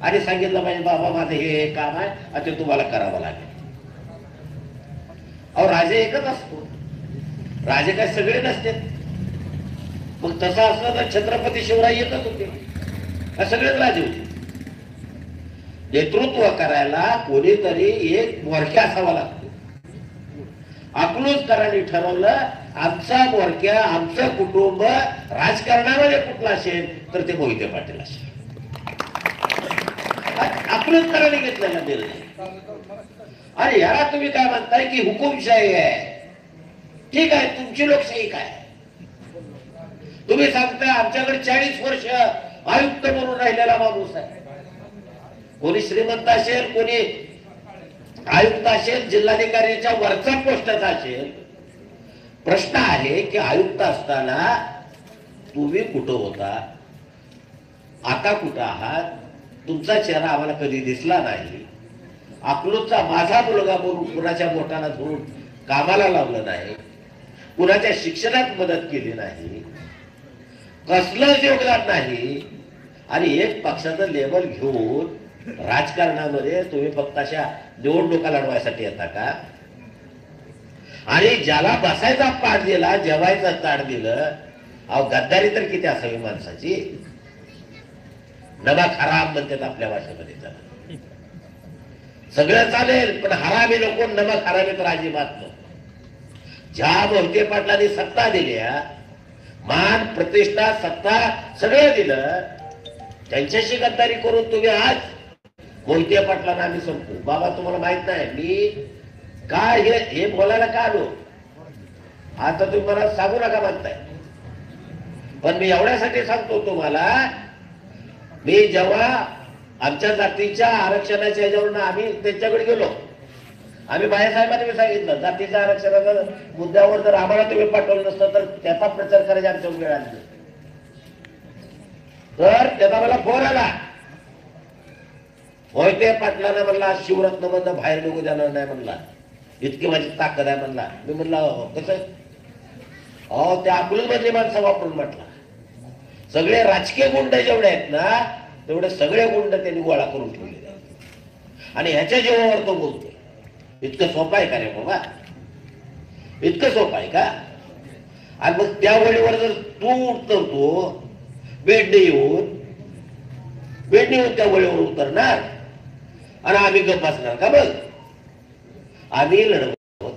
आणि सांगितलं पाहिजे बाबा माझं हे काम आहे आणि ते तुम्हाला करावं लागेल. अहो राजे एकच असतो, राजे काय सगळे नसते. मग तसं असलं तर छत्रपती शिवराय एकच होते का सगळेच राजे होते? नेतृत्व करायला कोणीतरी एक मोरक्या असावा लागतो. अकलूजकरांनी ठरवलं आमचा मोरक्या, आमचं कुटुंब राजकारणामध्ये कुठला असेल तर ते मोहिते पाटील असेल. अकलूजकरांनी घेतलेला निर्णय. आणि याला तुम्ही काय म्हणताय की हुकुमशाही आहे? ठीक आहे, तुमची लोकशाही काय? तुम्ही सांगताय आमच्याकडे 40 वर्ष आयुक्त म्हणून राहिलेला माणूस आहे. कोणी श्रीमंत असेल, कोणी आयुक्त असेल, जिल्हाधिकाऱ्याच्या वरचा पोस्टाचा असेल. प्रश्न आहे की आयुक्त असताना तुम्ही कुठं होता, आता कुठं आहात? तुमचा चेहरा आम्हाला कधी दिसला नाही. अकलूजचा माझा मुलगा म्हणून कुणाच्या बोटाला धरून कामाला लावलं नाही, कुणाच्या शिक्षणात मदत केली नाही, कसलंच योगदान नाही. आणि एक पक्षाचं लेबल घेऊन राजकारणामध्ये तुम्ही फक्त अशा निवडणुका लढवायसाठी येता का? आणि ज्याला बसायचा पाठ दिला, जेवायचं ताट दिलं. अहो गद्दारी तर किती असावी माणसाची. नमक हराम म्हणतात आपल्या भाषेमध्ये. त्याला सगळं चालेल पण हरामी लोक नमक हरामी तर अजिबात नको. ज्या मोहिते पाटलांनी सत्ता दिल्या, मान प्रतिष्ठा सत्ता सगळं दिलं, त्यांच्याशी गद्दारी करून तुम्ही आज मोहिते पाटलांना आम्ही संपू. बाबा तुम्हाला माहित नाही मी काय हे बोलायला का आलो, आता तुम्ही मला सांगू नका म्हणताय. पण मी एवढ्यासाठी सांगतो तुम्हाला, मी जेव्हा आमच्या जातीच्या आरक्षणाच्या ह्याच्यावरून आम्ही त्यांच्याकडे गेलो, आम्ही बाळासाहेबांनी सांगितलं जातीच्या आरक्षणाच्या मुद्द्यावर जर आम्हाला तुम्ही पाठवलं नसतं तर त्याचा प्रचार करायची आमच्या वेळ आली. तर त्याचा मला फोन आला, मोहिते पाटलांना म्हणला शिवरत्न मधनं बाहेर निघू देणार नाही म्हणला, इतकी माझी ताकद आहे म्हणला. मी म्हणलं कसं? अहो त्या अकलूज मधली माणसं वापरून म्हटला. सगळे राजकीय गुंड जेवढे आहेत ना तेवढे सगळे गुंड त्यांनी गोळा करून ठेवले आणि ह्याच्या जीवावर तो बोलतोय. इतकं सोपं आहे का रे बाबा? इतकं सोपं आहे का? आणि मग त्या वेळेवर जर तू उतरतो बेडने येऊन त्या वेळेवर उतरणार आणि आम्ही गप्प बसणार का? बघ आम्ही लढवतो,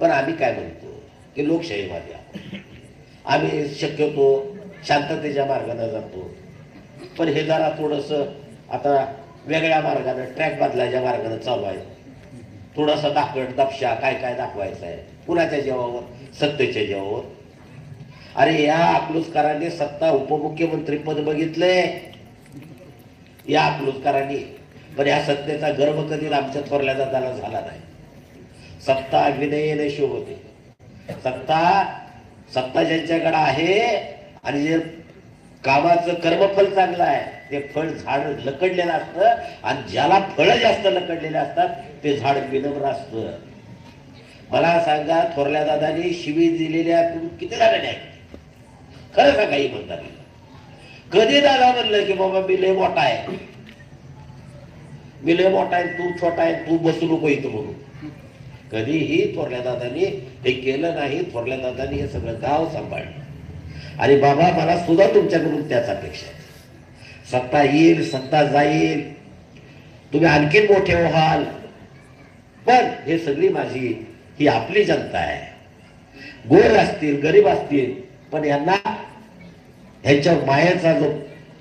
पण आम्ही काय म्हणतो की लोकशाहीवादी आहोत. आम्ही शक्यतो शांततेच्या मार्गाने जातो. पण हे जरा थोडस आता वेगळ्या मार्गाने ट्रॅक बदलायच्या मार्गाने चालू आहे. थोडासा दाखवट दपशा काय काय दाखवायचं आहे कुणाच्या जेवावर? सत्तेच्या जेवावर. अरे या अकलूजकरांनी सत्ता उपमुख्यमंत्री पद बघितले या अकलूजकरांनी, पण या सत्तेचा गर्व कधी आमच्या थोरल्या दादाला झाला नाही. सत्ता विनयने शोभते. सत्ता ज्यांच्याकडे आहे आणि जे कामाचं कर्मफल चांगलं आहे ते फळ झाड लकडलेलं असतं आणि ज्याला फळं जास्त लकडलेले असतात ते झाड विनम्र असतं. मला सांगा थोरल्या दादानी शिवी दिलेल्या किती जणांनी आहेत? खरं सांगा ही म्हणतात. कधी दादा म्हणलं की बाबा मी लय मोठा आहे, मी लय मोठा आहे, तू छोटा आहे, तू बसू नको इथं म्हणून? कधीही थोरल्या दादानी हे केलं नाही. थोरल्या दादानी हे सगळं गाव सांभाळलं. आणि बाबा मला सुद्धा तुमच्याकडून त्याच अपेक्षा आहे. सत्ता येईल, सत्ता जाईल, तुम्ही आणखीन मोठे व्हाल, पण हे सगळी माझी ही आपली जनता आहे. गोर असतील, गरीब असतील, पण यांना ह्यांच्यावर मायाचा जो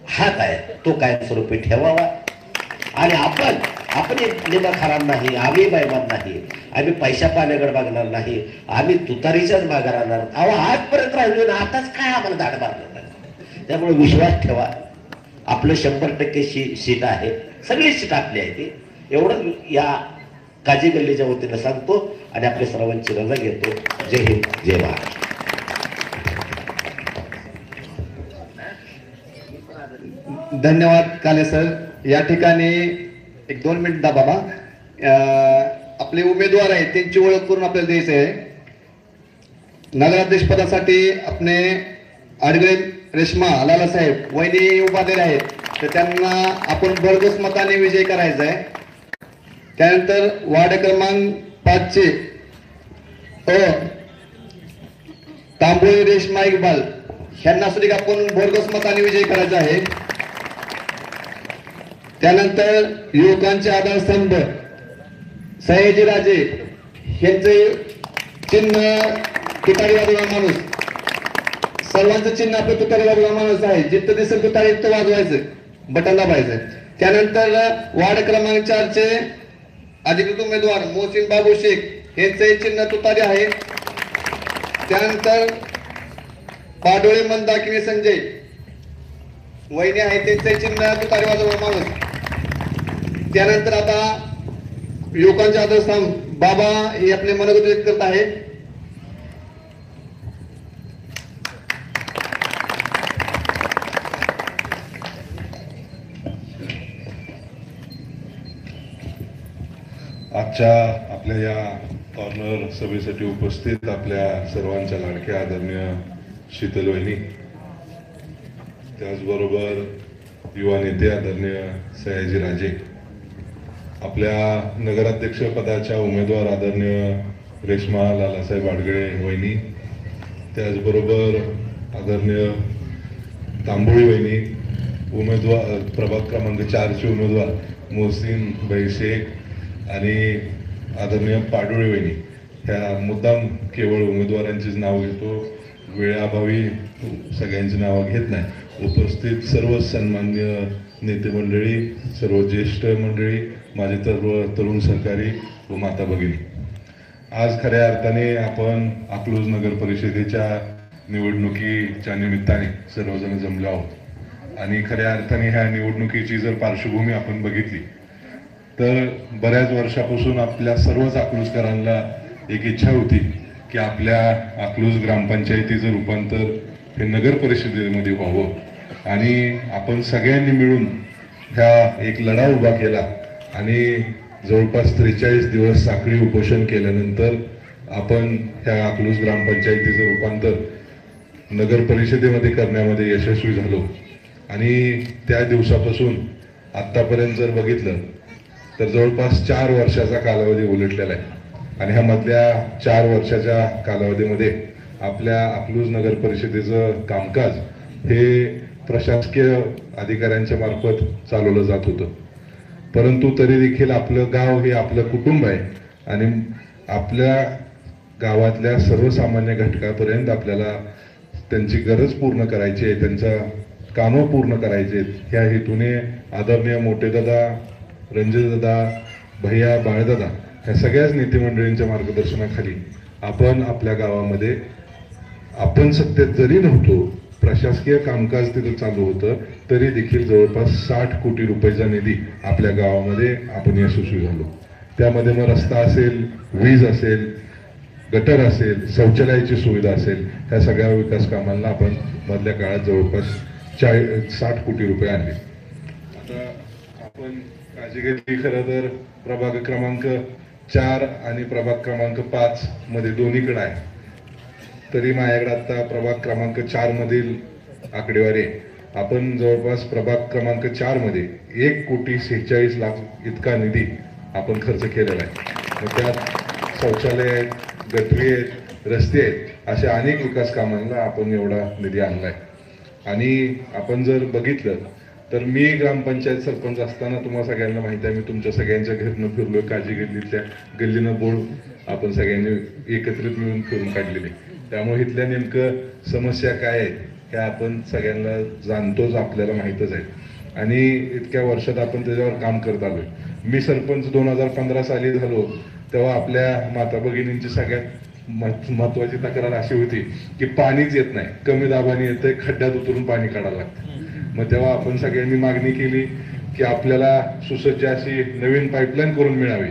हात आहे तो कायमस्वरूपी ठेवावा. आणि आपण निमक हराम नाही, आम्ही बैमान नाही, आम्ही पैशा पाण्याकडे बघणार नाही, आम्ही तुतारीच्याच मागे राहणार. अहो आजपर्यंत राहिलो ना, आताच काय आम्हाला दाड मारणार? त्यामुळे विश्वास ठेवा, आपलं 100% सीट आहे, सगळी सीट आपली आहे ती. एवढं या काजी गल्लीच्या वतीनं सांगतो आणि आपल्या सर्वांची रजा घेतो. जय हिंद, जय महाराष्ट्र. धन्यवाद काले सर. या ठिकाणी एक 2 मिनिट दा बाबा. आपले उमेदवार आहेत त्यांची ओळख करून आपल्याला द्यायचं आहे. नगराध्यक्ष पदासाठी आपले आडगळे रेश्मा लाला साहेब वहिनी उपाध्याय आहेत, तर त्यांना आपण भरघोस मताने विजय करायचा आहे. त्यानंतर वार्ड क्रमांक 5 चे तांबोळी रेश्मा इक्बाल यांना सुद्धा आपण भरघोस मताने विजय करायचा आहे. त्यानंतर युवकांचे आधारस्तंभ सयाजी राजे यांचे चिन्ह तुतारी वाजवणारा माणूस. सर्वांचं चिन्ह आपलं तुतारी वाजवणारा माणूस आहे. जिथं दिसेल तुतारी तो वाजवायचं, बटन दाबायचं. त्यानंतर वार्ड क्रमांक 4 चे अधिकृत उमेदवार मोहसिन बाबू शेख यांचे चिन्ह तुतारी आहे. त्यानंतर पाडोळे मंदाकिनी संजय वहिनी आहे, त्यांचे चिन्ह तुतारी वाजवणारा माणूस. त्यानंतर आता युवकांचे आदरस्तंभ बाबा हे आपले मनोगत व्यक्त करत आहे. आजच्या आपल्या या कॉर्नर सभेसाठी उपस्थित आपल्या सर्वांच्या लाडक्या आदरणीय शीतल वहिनी, त्याचबरोबर युवा नेते आदरणीय सयाजी राजे, आपल्या नगराध्यक्ष पदाच्या उमेदवार आदरणीय रेश्मा लालासाहेब आडगळे वहिनी, त्याचबरोबर आदरणीय तांबोळी वहिनी, उमेदवार प्रभाग क्रमांक 4 चे उमेदवार मोहसिन भाई शेख आणि आदरणीय पाडोळे वहिनी. ह्या मुद्दाम केवळ उमेदवारांचीच नाव घेतो, वेळाभावी सगळ्यांची नावं घेत नाही. उपस्थित सर्व सन्मान्य नेते मंडळी, सर्व ज्येष्ठ मंडळी, माझे सर्व तरुण सहकारी व माता भगिनी, आज खऱ्या अर्थाने आपण अकलूज नगर परिषदेच्या निवडणुकीच्या निमित्ताने सर्वजण जमलो आहोत. आणि खऱ्या अर्थाने ह्या निवडणुकीची जर पार्श्वभूमी आपण बघितली तर बऱ्याच वर्षापासून आपल्या सर्वच अकलूजकरांना एक इच्छा होती की आपल्या अकलूज ग्रामपंचायतीचं रूपांतर हे नगर परिषदेमध्ये व्हावं. आणि आपण सगळ्यांनी मिळून ह्या एक लढा उभा केला आणि जवळपास 43 दिवस साखळी उपोषण केल्यानंतर आपण ह्या अकलूज ग्रामपंचायतीचं रूपांतर नगर परिषदेमध्ये करण्यामध्ये यशस्वी झालो. आणि त्या दिवसापासून आत्तापर्यंत जर बघितलं तर जवळपास 4 वर्षाचा कालावधी उलटलेला आहे. आणि ह्या मधल्या 4 वर्षाच्या कालावधीमध्ये आपल्या अकलूज नगर परिषदेचं कामकाज हे प्रशासकीय अधिकाऱ्यांच्या मार्फत चालवलं जात होतं. परंतु तरी देखील आपलं गाव हे आपलं कुटुंब आहे आणि आपल्या गावातल्या सर्वसामान्य घटकापर्यंत आपल्याला त्यांची गरज पूर्ण करायची आहे, त्यांचा कामं पूर्ण करायची आहेत. ह्या हेतूने आदरणीय मोठे दादा, रणजित दादा, भैया, बाळदादा ह्या सगळ्याच नेते मंडळींच्या मार्गदर्शनाखाली आपण आपल्या गावामध्ये, आपण सत्तेत जरी नव्हतो, प्रशासकीय कामकाज तिथं चालू होतं, तरी देखील जवळपास 60 कोटी रुपयाचा निधी आपल्या गावामध्ये आपण यशस्वी झालो. त्यामध्ये मग रस्ता असेल, वीज असेल, गटर असेल, शौचालयाची सुविधा असेल, ह्या सगळ्या विकास कामांना आपण मधल्या काळात जवळपास 60 कोटी रुपये आणले. आता आपण काळजी घेतली खरं तर प्रभाग क्रमांक 4 आणि प्रभाग क्रमांक 5 मध्ये दोन्हीकडे आहे. तरी माझ्याकडे आता प्रभाग क्रमांक 4 मधील आकडेवारी आपण जवळपास प्रभाग क्रमांक 4 मध्ये 1,46,00,000 इतका निधी आपण खर्च केलेला आहे. मग त्यात शौचालय आहेत, गटरी आहेत, रस्ते आहेत, अशा अनेक विकास कामांना आपण एवढा निधी आणलाय. आणि आपण जर बघितलं तर मी ग्रामपंचायत सरपंच असताना तुम्हाला सगळ्यांना माहिती आहे, मी तुमच्या सगळ्यांच्या घरनं फिरलोय. काजी गल्लीतल्या गल्लीनं बोळ आपण सगळ्यांनी एकत्रित मिळून फिरून काढलेले. त्यामुळे इथल्या नेमकं समस्या काय आहेत ह्या आपण सगळ्यांना जाणतोच, आपल्याला माहीतच आहे. आणि इतक्या वर्षात आपण त्याच्यावर काम करत आलोय. मी सरपंच 2015 साली झालो तेव्हा आपल्या माता भगिनींची सगळ्यात महत्वाची तक्रार अशी होती की पाणीच येत नाही, कमी दाबाने येतंय, खड्ड्यात उतरून पाणी काढायला लागतं. मग तेव्हा आपण सगळ्यांनी मागणी केली की आपल्याला सुसज्ज अशी नवीन पाईपलाईन करून मिळावी.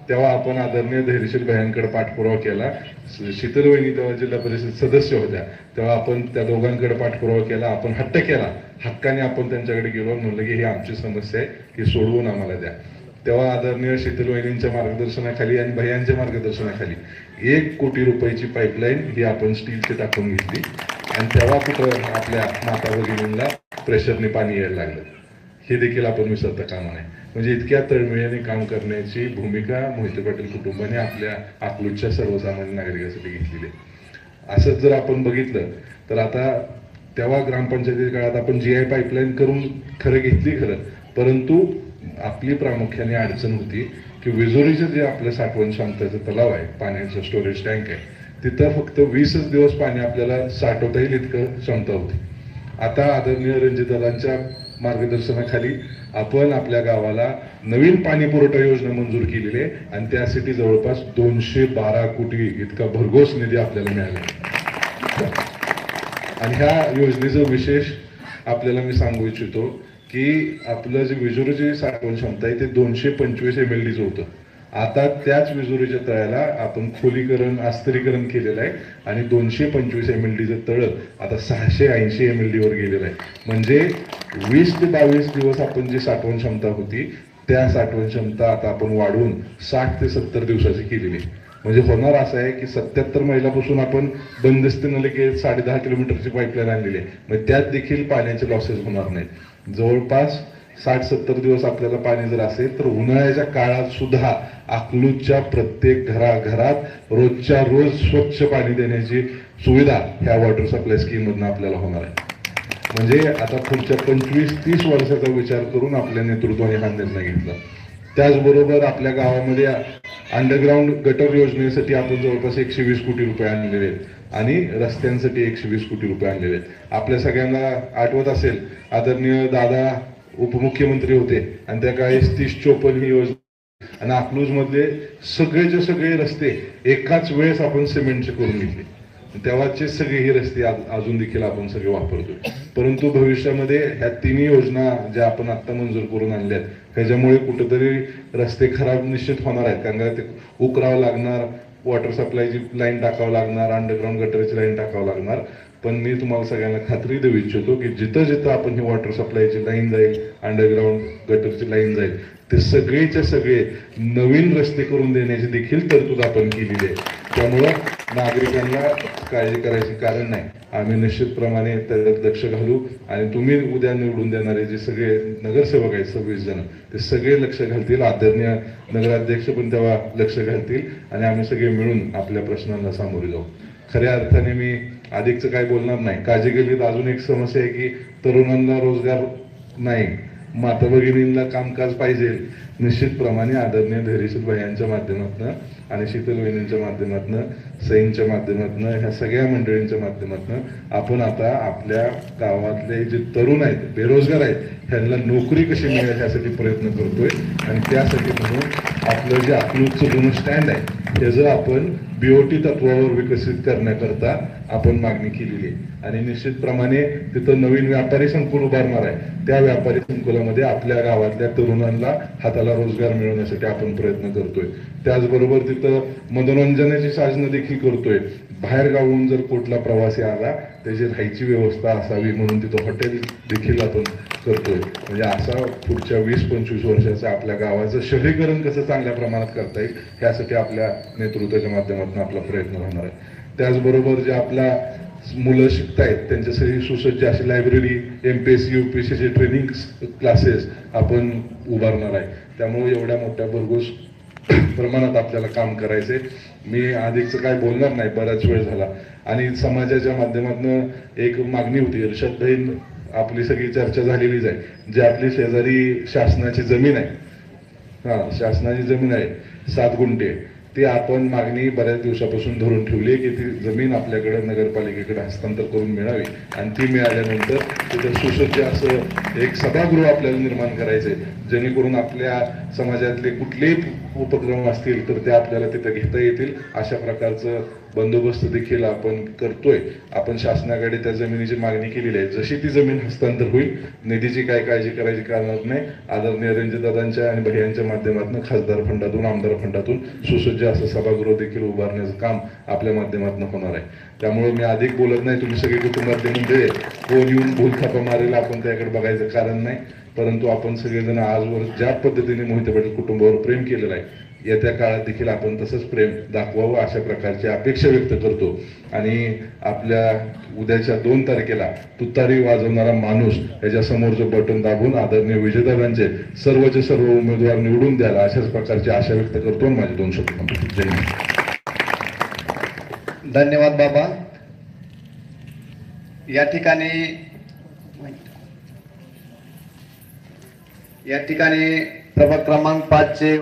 तेव्हा आपण आदरणीय धैर्यशील भयांकडे पाठपुरावा केला. शीतल वहिनी तेव्हा जिल्हा परिषद सदस्य होत्या, तेव्हा आपण त्या दोघांकडे पाठपुरावा केला. आपण हट्ट केला, हक्काने आपण त्यांच्याकडे गेलो, म्हणलं की ही आमची समस्या आहे, ही सोडवून आम्हाला द्या. तेव्हा आदरणीय शीतल वहिनींच्या मार्गदर्शनाखाली आणि भैयांच्या मार्गदर्शनाखाली 1 कोटी रुपयाची पाईपलाईन ही आपण स्टीलची टाकून घेतली. आणि तेव्हा कुठं आपल्या माता भगिनींना प्रेशरने पाणी यायला लागलं, हे देखील आपण विसरता कामा नये. म्हणजे इतक्या तळमळीने काम करण्याची भूमिका मोहिते पाटील कुटुंबाने आपल्या अकलूजच्या सर्वसामान्य नागरिकांसाठी घेतलेली आहे. असंच जर आपण बघितलं तर आता तेव्हा ग्रामपंचायतीच्या काळात आपण GI पाईपलाईन करून खरं घेतली खरं, परंतु आपली प्रामुख्याने अडचण होती की विजोरीचं जे आपलं साठवण क्षमतेचं तलाव आहे, पाण्याचं स्टोरेज टँक आहे, तिथं फक्त 20च दिवस पाणी आपल्याला साठवता येईल इतकं क्षमता होती. आता आदरणीय रणजितदादांच्या मार्गदर्शनाखाली आपण आपल्या गावाला नवीन पाणी पुरवठा योजना मंजूर केलेली आहे आणि त्यासाठी जवळपास 212 कोटी इतका भरघोस निधी आपल्याला मिळाला. आणि ह्या योजनेचं विशेष आपल्याला मी सांगू इच्छितो की आपलं जे विजोरीची साठवण क्षमता आहे ते 225 MLDचं होतं. आता त्याच विजोरीच्या तळ्याला आपण खोलीकरण, अस्थिरीकरण केलेलं आहे आणि 225 MLDचं तळ आता 680 MLD वर गेलेलं आहे. म्हणजे 20 ते 22 दिवस आपण जी साठवण क्षमता होती त्या साठवण क्षमता आता आपण वाढवून 60 ते 70 दिवसाची केलेली आहे. म्हणजे होणार असं आहे की 77 मैलापासून आपण बंदिस्तीनं लगेच 10.5 किलोमीटरची पाईपलाईन आणलेली आहे. मग त्यात देखील पाण्याचे लॉसेस होणार नाहीत. जवळपास 60-70 दिवस आपल्याला पाणी जर असेल तर उन्हाळ्याच्या काळात सुद्धा अकलूजच्या प्रत्येक घराघरात रोजच्या रोज स्वच्छ पाणी देण्याची सुविधा ह्या वॉटर सप्लाय स्कीम मधून आपल्याला होणार आहे. म्हणजे आता पुढच्या 25-30 वर्षाचा विचार करून आपल्या नेतृत्वाने हा निर्णय घेतला. त्याचबरोबर आपल्या गावामध्ये अंडरग्राऊंड गटर योजनेसाठी आपण जवळपास 120 कोटी रुपये आणलेले आहेत आणि रस्त्यांसाठी 120 कोटी रुपये आणलेले आहेत. आपल्या सगळ्यांना आठवत असेल, आदरणीय दादा उपमुख्यमंत्री होते आणि त्या काळी 30-54 ही योजना आणि अकलूज मधले सगळेचे सगळे रस्ते एकाच वेळेस आपण सिमेंटचे करून घेतले. तेव्हाचे सगळे ही रस्ते अजून देखील आपण सगळे वापरतोय. परंतु भविष्यामध्ये ह्या तिन्ही योजना ज्या आपण आता मंजूर करून आणल्यात ह्याच्यामुळे कुठेतरी रस्ते खराब निश्चित होणार आहेत. कारण का ते उकरावं लागणार, वॉटर सप्लायची लाईन टाकावं लागणार, अंडरग्राऊंड गटरची लाईन टाकावं लागणार. पण मी तुम्हाला सगळ्यांना खात्री देऊ इच्छितो की जिथं जिथं आपण ही वॉटर सप्लायची लाईन जाईल, अंडरग्राऊंड गटरची लाईन जाईल, ते सगळेच्या सगळे नवीन रस्ते करून देण्याची देखील तरतूद आपण केलेली आहे. त्यामुळं नागरिकांना काळजी करायची कारण नाही. आम्ही निश्चितप्रमाणे त्याच्यात लक्ष घालू आणि तुम्ही उद्या निवडून देणारे जे सगळे नगरसेवक आहेत 26 जण, ते सगळे लक्ष घालतील. आदरणीय नगराध्यक्ष पण तेव्हा लक्ष घालतील आणि आम्ही सगळे मिळून आपल्या प्रश्नांना सामोरे जाऊ. खऱ्या अर्थाने मी अधिकचं काय बोलणार नाही. काजी गल्लीत अजून एक समस्या आहे की तरुणांना रोजगार नाही, माता भगिनींना कामकाज पाहिजे. निश्चितप्रमाणे आदरणीय धैर्यशील भैयांच्या माध्यमातून आणि शीतल वहिनींच्या माध्यमातून, सईंच्या माध्यमातून, ह्या सगळ्या मंडळींच्या माध्यमातून आपण आता आपल्या गावातले जे तरुण आहेत, बेरोजगार आहेत, ह्यांना नोकरी कशी मिळेल ह्यासाठी प्रयत्न करतोय. आणि त्यासाठी म्हणून आपलं जे अकलूजचं जुनं स्टँड आहे त्याचं आपण BOT तत्वावर विकसित करण्याकरता आपण मागणी केलेली आहे. आणि निश्चितप्रमाणे तिथं नवीन व्यापारी संकुल उभारणार आहे. त्या व्यापारी संकुलामध्ये आपल्या गावातल्या तरुणांना हाताला रोजगार मिळवण्यासाठी आपण प्रयत्न करतोय. त्याचबरोबर तिथं मनोरंजनाची साधनं देखील करतोय. बाहेर गावून जर कुठला प्रवासी आला त्याची राहायची व्यवस्था असावी म्हणून तिथं हॉटेल देखील आपण करतोय. म्हणजे असा पुढच्या 20-25 वर्षाचं आपल्या गावाचं शहरीकरण कसं चांगल्या प्रमाणात करता येईल यासाठी आपल्या नेतृत्वाच्या माध्यमातून आपला प्रयत्न होणार आहे. त्याचबरोबर जे आपल्या मुलं शिकतायत त्यांच्यासाठी सुसज्ज अशी library, MPSC UPSC training classes आपण उभारणार आहे. त्यामुळे एवढ्या मोठ्या भरघोस प्रमाणात आपल्याला काम करायचंय. मी अधिकचं काय बोलणार नाही, बराच वेळ झाला. आणि समाजाच्या माध्यमातून एक मागणी होती, इर्शादभाई आपली सगळी चर्चा झालेलीच आहे. जी आपली शेजारी शासनाची जमीन आहे, शासनाची जमीन आहे 7 गुंठे, ती आपण मागणी बऱ्याच दिवसापासून धरून ठेवली की ती जमीन आपल्याकडे नगरपालिकेकडे हस्तांतर करून मिळावी. आणि ती मिळाल्यानंतर तिथं सुसज्ज असं एक सभागृह आपल्याला निर्माण करायचंय जेणेकरून आपल्या समाजातले कुठलेही उपक्रम असतील तर ते आपल्याला तिथं घेता येतील. अशा प्रकारचं बंदोबस्त देखील आपण करतोय. आपण शासनाकडे त्या जमिनीची मागणी केलेली आहे. जशी ती जमीन हस्तांतर होईल, निधीची काय काळजी करायची कारण नाही. आदरणीय रणजितदादांच्या आणि भैयांच्या माध्यमातून, खासदार फंडातून, आमदार फंडातून सुसज्ज असं सभागृह देखील उभारण्याचं काम आपल्या माध्यमातून होणार आहे. त्यामुळे मी अधिक बोलत नाही. तुम्ही सगळे कुटुंबातले म्हणजे कोण येऊन भूलथापा मारेल आपण त्याकडे बघायचं कारण नाही. परंतु आपण सगळेजण आजवर ज्या पद्धतीने मोहिते पाटील कुटुंबावर प्रेम केलेलं आहे, येत्या काळात देखील आपण तसंच प्रेम दाखवावं अशा प्रकारची अपेक्षा व्यक्त करतो. आणि आपल्या उद्याच्या 2 तारखेला तुतारी वाजवणारा माणूस याच्या समोरचं बटन दाबून आदरणीय विजयदादांचे सर्वचे सर्व उमेदवार निवडून द्यायला अशाच प्रकारची आशा व्यक्त करतो. आणि माझे 2 शब्द संपवतो. जय हिंद. धन्यवाद बाबा. या ठिकाणी प्रभाग क्रमांक 5 चे